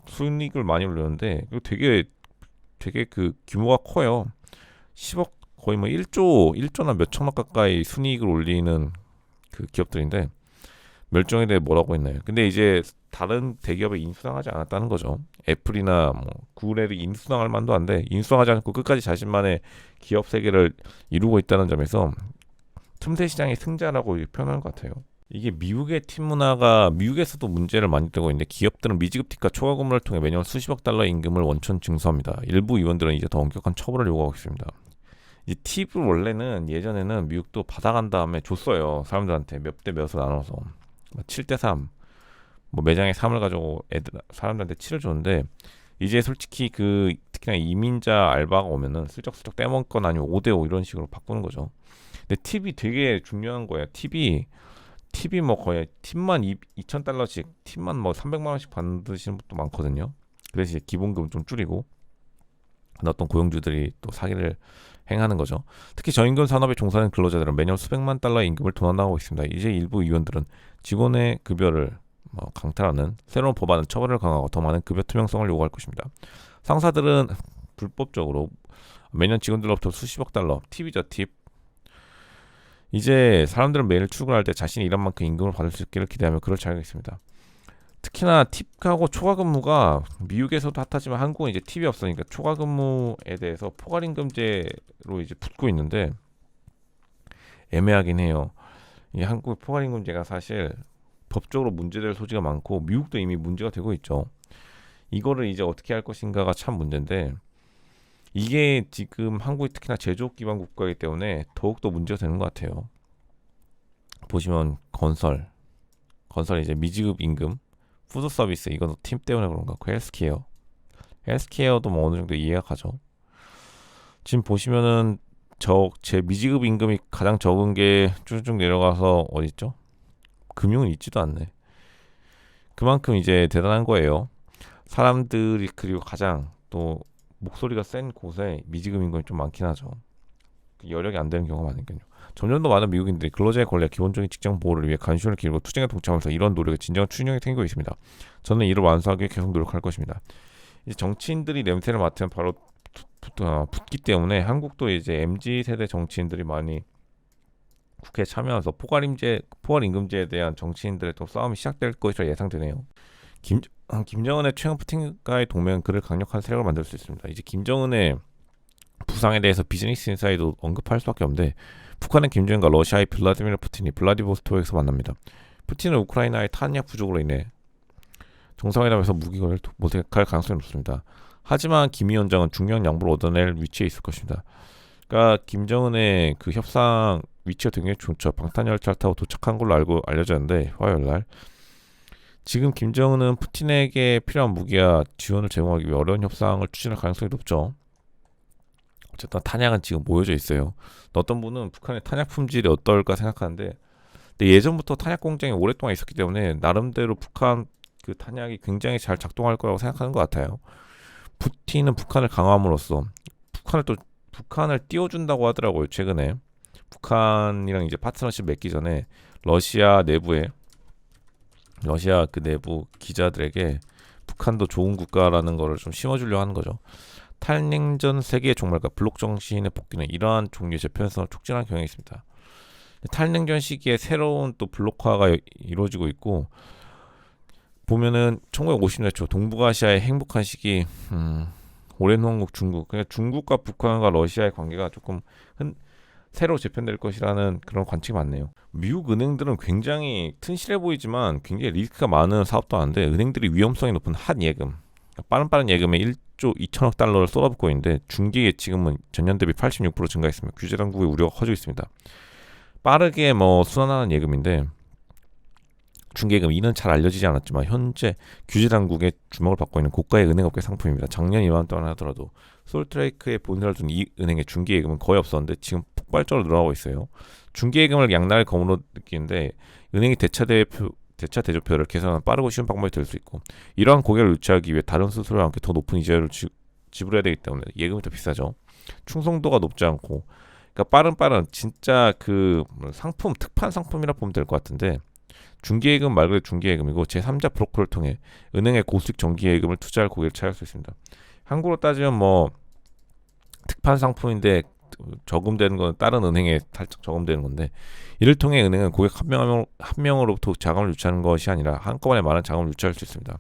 수익을 많이 올렸는데 되게 그 규모가 커요. 10억 거의 뭐 1조나 몇천억 가까이 순이익을 올리는 그 기업들인데 멸종에 대해 뭐라고 했나요? 근데 이제 다른 대기업에 인수당하지 않았다는 거죠. 애플이나 뭐 구글이 인수당할 만도 한데 인수당하지 않고 끝까지 자신만의 기업 세계를 이루고 있다는 점에서 틈새 시장의 승자라고 표현하는 것 같아요. 이게 미국의 팀 문화가 미국에서도 문제를 많이 되고 있는데 기업들은 미지급 팁과 초과 근무를 통해 매년 수십억 달러 임금을 원천 징수합니다. 일부 의원들은 이제 더 엄격한 처벌을 요구하고 있습니다. 이 팁을 원래는 예전에는 미국도 받아간 다음에 줬어요. 사람들한테 몇 대 몇을 나눠서 7대 3, 뭐 매장에 3을 가지고 사람들한테 7을 줬는데 이제 솔직히 그 특히나 이민자 알바가 오면은 슬쩍슬쩍 떼먹거나 아니면 5대5 이런 식으로 바꾸는 거죠. 근데 팁이 되게 중요한 거예요. 팁이 뭐 거의 팁만 2,000달러씩 팁만 뭐 300만 원씩 받으시는 분도 많거든요. 그래서 이제 기본금 좀 줄이고 어떤 고용주들이 또 사기를 행하는 거죠. 특히 저임금 산업에 종사하는 근로자들은 매년 수백만 달러의 임금을 도난당하고 있습니다. 이제 일부 의원들은 직원의 급여를 강탈하는 새로운 법안은 처벌을 강화하고 더 많은 급여 투명성을 요구할 것입니다. 상사들은 불법적으로 매년 직원들로부터 수십억 달러 팁이죠 팁. 이제 사람들은 매일 출근할 때 자신이 일한 만큼 임금을 받을 수 있기를 기대하며 그럴 자격이 있습니다. 특히나 팁하고 초과근무가 미국에서도 핫하지만 한국은 이제 팁이 없으니까 초과근무에 대해서 포괄임금제로 이제 붙고 있는데 애매하긴 해요. 이 한국의 포괄임금제가 사실 법적으로 문제될 소지가 많고 미국도 이미 문제가 되고 있죠. 이거를 이제 어떻게 할 것인가가 참 문제인데 이게 지금 한국이 특히나 제조업 기반 국가이기 때문에 더욱더 문제가 되는 것 같아요. 보시면 건설 이제 미지급 임금 푸드 서비스 이건 팀 때문에 그런 것 같고 헬스케어도 뭐 어느 정도 이해가 가죠. 지금 보시면은 제 미지급 임금이 가장 적은 게 쭉쭉 내려가서 어디 있죠? 금융은 있지도 않네. 그만큼 이제 대단한 거예요. 사람들이 그리고 가장 또 목소리가 센 곳에 미지급 임금이 좀 많긴 하죠. 여력이 안 되는 경우가 많으니까요. 점점 더 많은 미국인들이 근로자의 권리와 기본적인 직장 보호를 위해 간신을 기르고 투쟁에 동참하면서 이런 노력에 진정한 추진력이 생기고 있습니다. 저는 이를 완수하기 위해 계속 노력할 것입니다. 이제 정치인들이 냄새를 맡으면 바로 붙기 때문에 한국도 이제 MZ 세대 정치인들이 많이 국회에 참여해서 포괄임금제에 대한 정치인들의 또 싸움이 시작될 것이라 예상되네요. 김정은의 최근 푸틴과의 동맹은 그를 강력한 세력을 만들 수 있습니다. 이제 김정은의 부상에 대해서 비즈니스 인사이드 언급할 수밖에 없는데 북한의 김정은과 러시아의 블라디미르 푸틴이 블라디보스토크에서 만납니다. 푸틴은 우크라이나의 탄약 부족으로 인해 정상회담에서 무기거래를 모색할 가능성이 높습니다. 하지만 김 위원장은 중요한 양보를 얻어낼 위치에 있을 것입니다. 그러니까 김정은의 그 협상 위치가 굉장히 좋죠. 방탄열차를 타고 도착한 걸로 알려졌는데 화요일날 지금 김정은은 푸틴에게 필요한 무기와 지원을 제공하기 위해 어려운 협상을 추진할 가능성이 높죠. 어쨌든 탄약은 지금 모여져 있어요. 어떤 분은 북한의 탄약 품질이 어떨까 생각하는데 근데 예전부터 탄약 공장이 오랫동안 있었기 때문에 나름대로 북한 그 탄약이 굉장히 잘 작동할 거라고 생각하는 것 같아요. 푸틴은 북한을 강화함으로써 북한을 띄워준다고 하더라고요. 최근에 북한이랑 이제 파트너십 맺기 전에 러시아 그 내부 기자들에게 북한도 좋은 국가라는 거를 좀 심어주려 하는 거죠. 탈냉전 세계의 종말과 블록 정신의 복귀는 이러한 종류의 재편성을 촉진하는 경향이 있습니다. 탈냉전 시기에 새로운 또 블록화가 이루어지고 있고 보면은 1950년대 초 동북아시아의 행복한 시기 오랜 왕국 중국 그러니까 중국과 북한과 러시아의 관계가 조금 새로 재편될 것이라는 그런 관측이 많네요. 미국 은행들은 굉장히 튼실해 보이지만 굉장히 리스크가 많은 사업도 하는데 은행들이 위험성이 높은 핫 예금 빠른 예금에 1조 2천억 달러를 쏟아붓고 있는데 중기 예치금은 전년 대비 86% 증가했으며 규제 당국의 우려가 커지고 있습니다. 빠르게 순환하는 예금인데 중개예금 이는 잘 알려지지 않았지만 현재 규제 당국의 주목을 받고 있는 고가의 은행업계 상품입니다. 작년 이맘때만 하더라도 솔트레이크의 본사를 둔 이 은행의 중개예금은 거의 없었는데 지금 폭발적으로 늘어나고 있어요. 중개예금을 양날의 검으로 느끼는데 은행이 대차 대조표를 개선하는 빠르고 쉬운 방법이 될 수 있고, 이러한 고객을 유치하기 위해 다른 수수료와 함께 더 높은 이자율을 지불해야 되기 때문에 예금이 더 비싸죠. 충성도가 높지 않고, 그러니까 빠른 진짜 그 상품 특판 상품이라 보면 될 것 같은데, 중개예금 말 그대로 중개예금이고 제3자 브로커를 통해 은행의 고수익 정기예금을 투자할 고객을 찾을 수 있습니다. 한국으로 따지면 뭐 특판 상품인데 저금되는 건 다른 은행에 살짝 저금되는 건데, 이를 통해 은행은 고객 한 명으로부터 자금을 유치하는 것이 아니라 한꺼번에 많은 자금을 유치할 수 있습니다.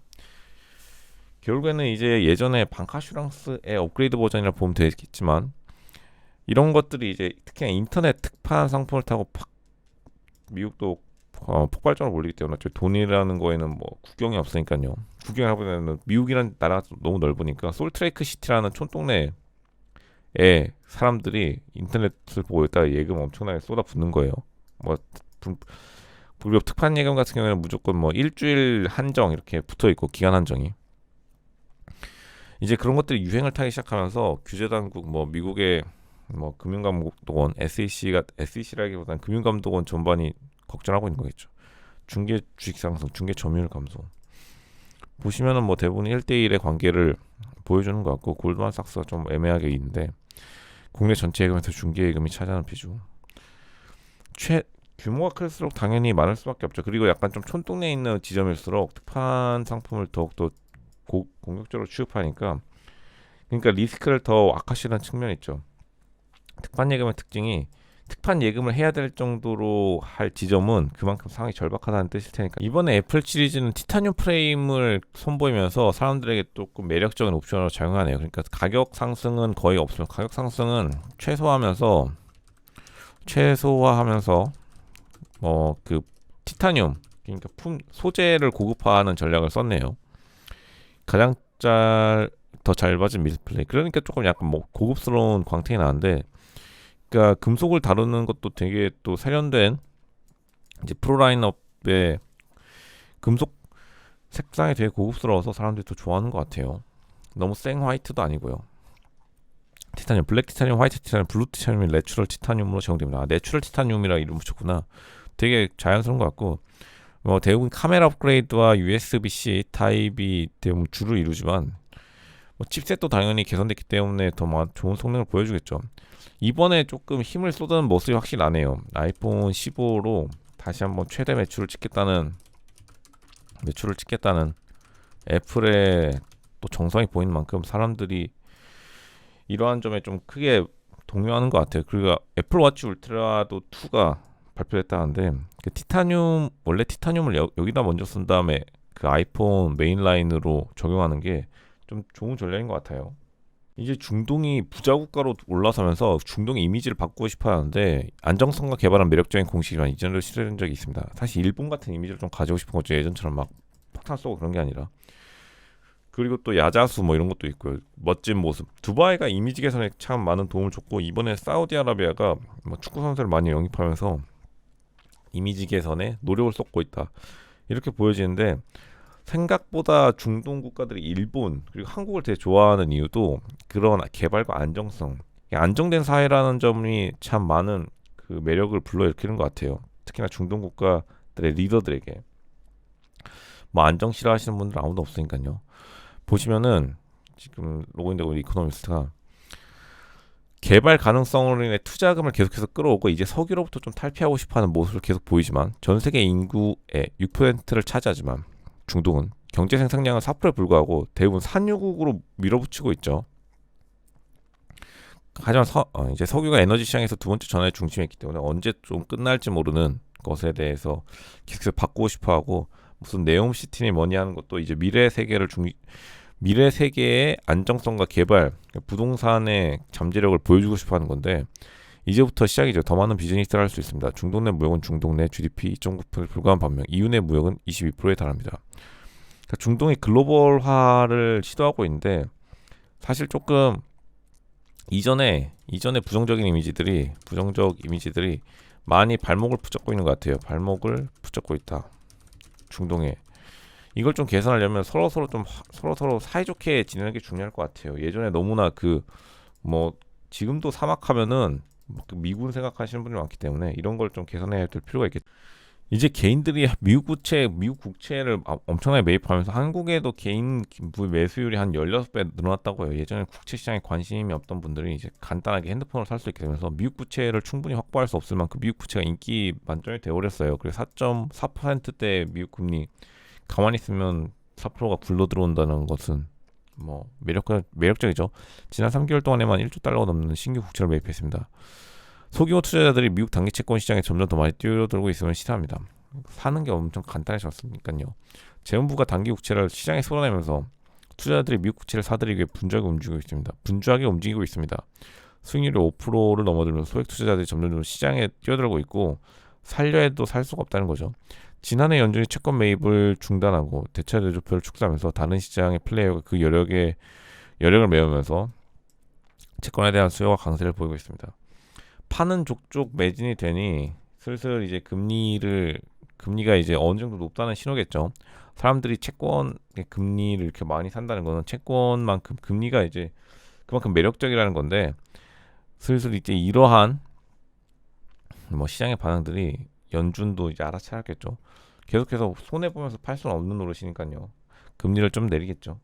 결국에는 이제 예전에 방카슈랑스의 업그레이드 버전이라 보면 되겠지만, 이런 것들이 이제 특히 인터넷 특판 상품을 타고 미국도 폭발적으로 몰리기 때문에 돈이라는 거에는 뭐 국경이 없으니까요. 국경이 하보면 미국이라는 나라가 너무 넓으니까 솔트레이크 시티라는 촌동네에 사람들이 인터넷을 보고 있다가 예금 엄청나게 쏟아붓는 거예요. 뭐 그리고 특판 예금 같은 경우에는 무조건 뭐 일주일 한정 이렇게 붙어 있고, 기간 한정이. 이제 그런 것들이 유행을 타기 시작하면서 규제 당국, 뭐 미국의 뭐 금융감독원 SEC라기보다는 금융감독원 전반이 걱정하고 있는 거겠죠. 중개 주식 상승, 중개 점유율 감소. 보시면은 뭐 대부분 1대1의 관계를 보여주는 것 같고, 골드만삭스가 좀 애매하게 있는데 국내 전체 예금에서 중개 예금이 차지하는 비중. 규모가 클수록 당연히 많을 수밖에 없죠. 그리고 약간 좀 촌동네에 있는 지점일수록 특판 상품을 더욱더 공격적으로 취급하니까, 그러니까 리스크를 더 악화시키는 측면이 있죠. 특판 예금의 특징이 특판 예금을 해야 될 정도로 할 지점은 그만큼 상황이 절박하다는 뜻일 테니까, 이번에 애플 시리즈는 티타늄 프레임을 선보이면서 사람들에게 조금 매력적인 옵션으로 작용하네요. 그러니까 가격 상승은 거의 없어요. 가격 상승은 최소화하면서 그 티타늄, 그러니까 소재를 고급화하는 전략을 썼네요. 가장 더 잘 맞은 미드플레이. 그러니까 조금 약간 뭐 고급스러운 광택이 나는데, 그러니까 금속을 다루는 것도 되게 또 세련된 이제 프로 라인업의 금속 색상이 되게 고급스러워서 사람들이 더 좋아하는 것 같아요. 너무 생 화이트도 아니고요. 티타늄, 블랙 티타늄, 화이트 티타늄, 블루 티타늄이 내추럴 티타늄으로 제공됩니다. 내추럴 티타늄이라 이름 붙였구나. 되게 자연스러운 것 같고, 뭐 대부분 카메라 업그레이드와 USB-C 타입이 대부분 주를 이루지만, 뭐 칩셋도 당연히 개선됐기 때문에 더 좋은 성능을 보여주겠죠. 이번에 조금 힘을 쏟는 모습이 확실히 나네요. 아이폰 15로 다시 한번 최대 매출을 찍겠다는 애플의 또 정성이 보이는 만큼 사람들이 이러한 점에 좀 크게 동요하는 것 같아요. 그리고 애플워치 울트라도 2가 발표됐다는데, 그 원래 티타늄을 여기다 먼저 쓴 다음에 그 아이폰 메인 라인으로 적용하는 게 좀 좋은 전략인 것 같아요. 이제 중동이 부자 국가로 올라서면서 중동의 이미지를 바꾸고 싶어 하는데, 안정성과 개발한 매력적인 공식이란 이전에도 시도된 적이 있습니다. 사실 일본 같은 이미지를 좀 가지고 싶은 거죠. 예전처럼 막 폭탄 쏘고 그런 게 아니라. 그리고 또 야자수 뭐 이런 것도 있고요. 멋진 모습. 두바이가 이미지 개선에 참 많은 도움을 줬고, 이번에 사우디아라비아가 뭐 축구 선수를 많이 영입하면서 이미지 개선에 노력을 쏟고 있다, 이렇게 보여지는데, 생각보다 중동 국가들이 일본 그리고 한국을 되게 좋아하는 이유도 그런 개발과 안정성, 안정된 사회라는 점이 참 많은 그 매력을 불러일으키는 것 같아요. 특히나 중동 국가들의 리더들에게. 뭐 안정 싫어하시는 분들 아무도 없으니까요. 보시면은 지금 로그인되고 있는 이코노미스트가 개발 가능성으로 인해 투자금을 계속해서 끌어오고 이제 석유로부터 좀 탈피하고 싶어하는 모습을 계속 보이지만, 전 세계 인구의 6%를 차지하지만 중동은 경제 생산량은 4%에 불과하고 대부분 산유국으로 밀어붙이고 있죠. 하지만 이제 석유가 에너지 시장에서 두 번째 전환의 중심에 있기 때문에 언제 좀 끝날지 모르는 것에 대해서 계속해서 바꾸고 싶어하고, 무슨 네옴시티니 뭐니 하는 것도 이제 미래 세계의 안정성과 개발, 부동산의 잠재력을 보여주고 싶어하는 건데, 이제부터 시작이죠. 더 많은 비즈니스를 할 수 있습니다. 중동 내 무역은 중동 내 GDP 2.9%에 불과한 반면 이유 내 무역은 22%에 달합니다. 그러니까 중동이 글로벌화를 시도하고 있는데, 사실 조금 이전에 부정적 이미지들이 많이 발목을 붙잡고 있는 것 같아요. 발목을 붙잡고 있다. 중동에. 이걸 좀 개선하려면 서로 사이좋게 지내는 게 중요할 것 같아요. 예전에 너무나 뭐 지금도 사막하면은 그 미군 생각하시는 분이 많기 때문에 이런 걸 좀 개선해야 될 필요가 있겠죠. 이제 개인들이 미국 국채를 엄청나게 매입하면서 한국에도 개인 매수율이 한 16배 늘어났다고요. 예전에 국채 시장에 관심이 없던 분들이 이제 간단하게 핸드폰으로 살 수 있게 되면서 미국 국채를 충분히 확보할 수 없을 만큼 미국 국채가 인기 만점이 되어버렸어요. 그래서 4.4%대 미국 금리 가만히 있으면 4%가 굴러 들어온다는 것은 뭐 매력적이죠. 지난 3개월 동안에만 1조 달러가 넘는 신규 국채를 매입했습니다. 소규모 투자자들이 미국 단기 채권 시장에 점점 더 많이 뛰어들고 있음을 시사합니다. 사는 게 엄청 간단해졌으니까요. 재무부가 단기 국채를 시장에 쏟아내면서 투자자들이 미국 국채를 사들이기 위해 분주하게 움직이고 있습니다. 수익률이 5%를 넘어들면서 소액 투자자들이 점점 시장에 뛰어들고 있고 살려 해도 살 수가 없다는 거죠. 지난해 연준이 채권 매입을 중단하고 대차 대조표를 축소하면서 다른 시장의 플레이어가 그 여력을 메우면서 채권에 대한 수요가 강세를 보이고 있습니다. 파는 족족 매진이 되니 슬슬 이제 금리가 이제 어느 정도 높다는 신호겠죠. 사람들이 채권의 금리를 이렇게 많이 산다는 거는 채권만큼 금리가 이제 그만큼 매력적이라는 건데 슬슬 이제 이러한 뭐 시장의 반응들이 연준도 이제 알아차렸겠죠. 계속해서 손해 보면서 팔 수는 없는 노릇이니까요. 금리를 좀 내리겠죠.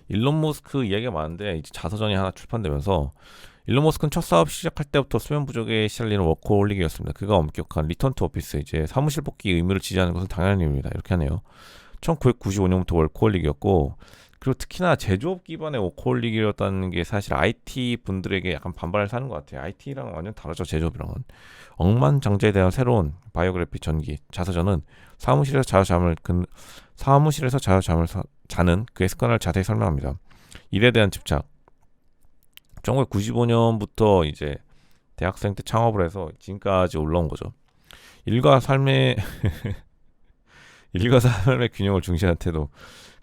일론 머스크 이야기가 많은데 이제 자서전이 하나 출판되면서 일론 머스크는 첫 사업 시작할 때부터 수면 부족에 시달리는 워커홀릭이었습니다. 그가 엄격한 리턴 투 오피스 이제 사무실 복귀 의무를 지지하는 것은 당연한 일입니다. 이렇게 하네요. 1995년부터 워커홀릭이었고 그리고 특히나 제조업 기반의 워커홀릭이었다는 게 사실 IT 분들에게 약간 반발을 사는 것 같아요. IT랑 완전 다르죠. 제조업이랑은. 억만장자에 대한 새로운 바이오그래피 전기 자서전은 사무실에서 자유 잠을 자는 그의 습관을 자세히 설명합니다. 일에 대한 집착. 1995년부터 이제 대학생 때 창업을 해서 지금까지 올라온 거죠. 일과 삶의 균형을 중시하는 태도.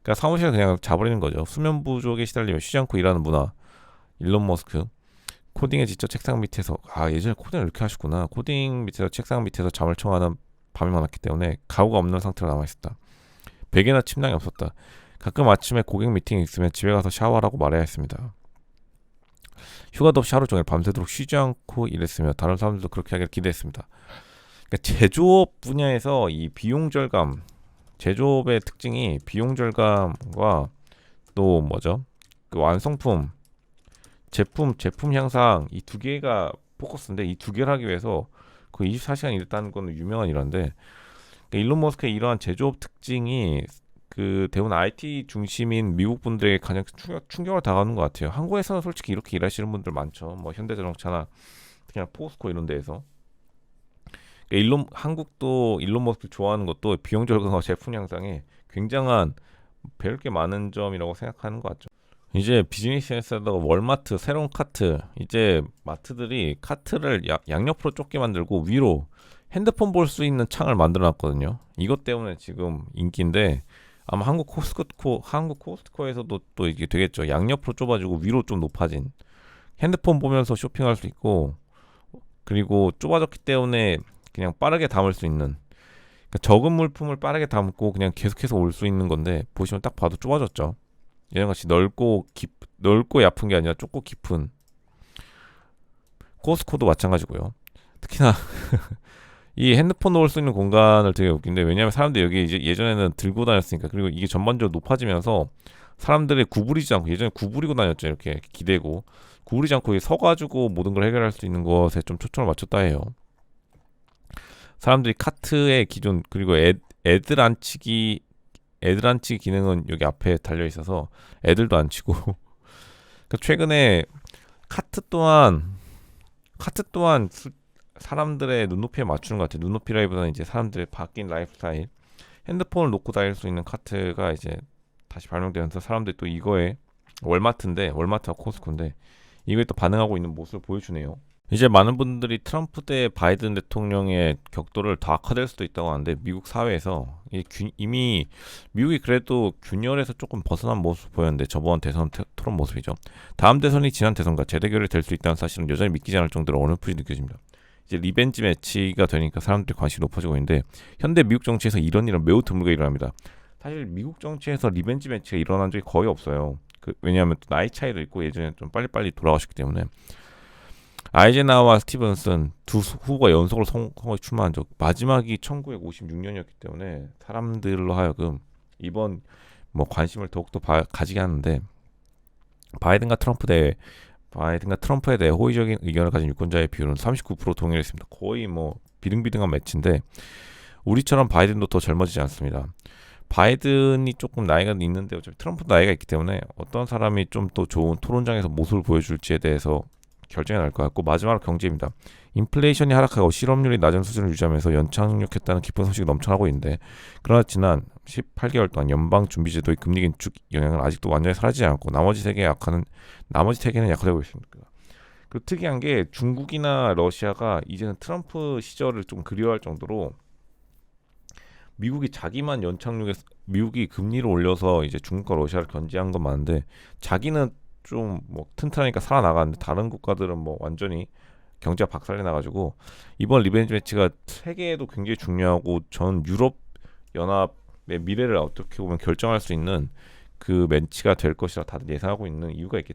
그러니까 사무실에 그냥 자버리는 거죠. 수면 부족에 시달리며 쉬지 않고 일하는 문화. 일론 머스크. 코딩에 지쳐 책상 밑에서 예전에 코딩을 이렇게 하셨구나. 코딩 밑에서 책상 밑에서 잠을 청하는 밤이 많았기 때문에 가구가 없는 상태로 남아있었다. 베개나 침낭이 없었다. 가끔 아침에 고객 미팅이 있으면 집에 가서 샤워하라고 말해야 했습니다. 휴가도 없이 하루 종일 밤새도록 쉬지 않고 일했으며 다른 사람들도 그렇게 하기를 기대했습니다. 그러니까 제조업 분야에서 이 비용 절감, 제조업의 특징이 비용 절감과 또 뭐죠? 그 완성품, 제품 향상 이 두 개가 포커스인데 이 두 개를 하기 위해서 그 24시간 일했다는 건 유명한 일화인데 그러니까 일론 머스크의 이러한 제조업 특징이 그 대부분 IT 중심인 미국 분들에게 가장 충격을 당하는 것 같아요. 한국에서는 솔직히 이렇게 일하시는 분들 많죠. 뭐 현대자동차나 그냥 포스코 이런 데에서. 그러니까 한국도 일론 머스크 좋아하는 것도 비용 절감과 제품 향상에 굉장한 배울 게 많은 점이라고 생각하는 것 같죠. 이제 비즈니스에서도 월마트 새로운 카트 이제 마트들이 카트를 양옆으로 좁게 만들고 위로 핸드폰 볼 수 있는 창을 만들어 놨거든요. 이것 때문에 지금 인기인데 아마 한국 코스트코에서도 또 이게 되겠죠. 양옆으로 좁아지고 위로 좀 높아진 핸드폰 보면서 쇼핑할 수 있고 그리고 좁아졌기 때문에 그냥 빠르게 담을 수 있는 그러니까 적은 물품을 빠르게 담고 그냥 계속해서 올 수 있는 건데 보시면 딱 봐도 좁아졌죠. 예전같이 넓고 얕은 게 아니라 좁고 깊은 코스트코도 마찬가지고요. 특히나 이 핸드폰 놓을 수 있는 공간을 되게 웃긴데 왜냐하면 사람들이 여기 이제 예전에는 들고 다녔으니까 그리고 이게 전반적으로 높아지면서 사람들이 구부리지 않고 예전에 구부리고 다녔죠. 이렇게 기대고 구부리지 않고 서가지고 모든 걸 해결할 수 있는 것에 좀 초점을 맞췄다 해요. 사람들이 카트의 기존 그리고 애들 앉히기 기능은 여기 앞에 달려 있어서 애들도 안 치고 그러니까 최근에 카트 또한 사람들의 눈높이에 맞추는 것 같아요. 눈높이라기보다는 이제 사람들의 바뀐 라이프 스타일 핸드폰을 놓고 다닐 수 있는 카트가 이제 다시 발명되면서 사람들이 또 이거에 월마트와 코스트코인데 이거에 또 반응하고 있는 모습을 보여주네요. 이제 많은 분들이 트럼프 대 바이든 대통령의 격돌을 더 악화될 수도 있다고 하는데 미국 사회에서 이미 미국이 그래도 균열에서 조금 벗어난 모습 보였는데 저번 대선 토론 모습이죠. 다음 대선이 지난 대선과 재대결이 될 수 있다는 사실은 여전히 믿기지 않을 정도로 어설프게 느껴집니다. 이제 리벤지 매치가 되니까 사람들이 관심이 높아지고 있는데 현대 미국 정치에서 이런 일은 매우 드물게 일어납니다. 사실 미국 정치에서 리벤지 매치가 일어난 적이 거의 없어요. 왜냐하면 또 나이 차이도 있고 예전에 좀 빨리빨리 돌아가셨기 때문에. 아이젠하워와 스티븐슨 두 후보가 연속으로 선거에 출마한 적 마지막이 1956년이었기 때문에 사람들로 하여금 이번 뭐 관심을 더욱더 가지게 하는데 바이든과 트럼프에 대해 호의적인 의견을 가진 유권자의 비율은 39% 동일했습니다. 거의 뭐 비등비등한 매치인데 우리처럼 바이든도 더 젊어지지 않습니다. 바이든이 조금 나이가 있는데 어차피 트럼프 나이가 있기 때문에 어떤 사람이 좀 더 좋은 토론장에서 모습을 보여줄지에 대해서 결정이 날 것 같고 마지막으로 경제입니다. 인플레이션이 하락하고 실업률이 낮은 수준을 유지하면서 연착륙했다는 기쁜 소식이 넘쳐나고 있는데 그러나 지난 18개월 동안 연방준비제도의 금리 긴축 영향은 아직도 완전히 사라지지 않고 나머지 세계는 약화되고 있습니다. 그리고 특이한 게 중국이나 러시아가 이제는 트럼프 시절을 좀 그리워할 정도로 미국이 금리를 올려서 이제 중국과 러시아를 견제한 건 많은데 자기는 좀 뭐 튼튼하니까 살아나가는데 다른 국가들은 뭐 완전히 경제가 박살이 나가지고 이번 리벤지 매치가 세계에도 굉장히 중요하고 전 유럽 연합의 미래를 어떻게 보면 결정할 수 있는 그 매치가 될 것이라 다들 예상하고 있는 이유가 있겠죠.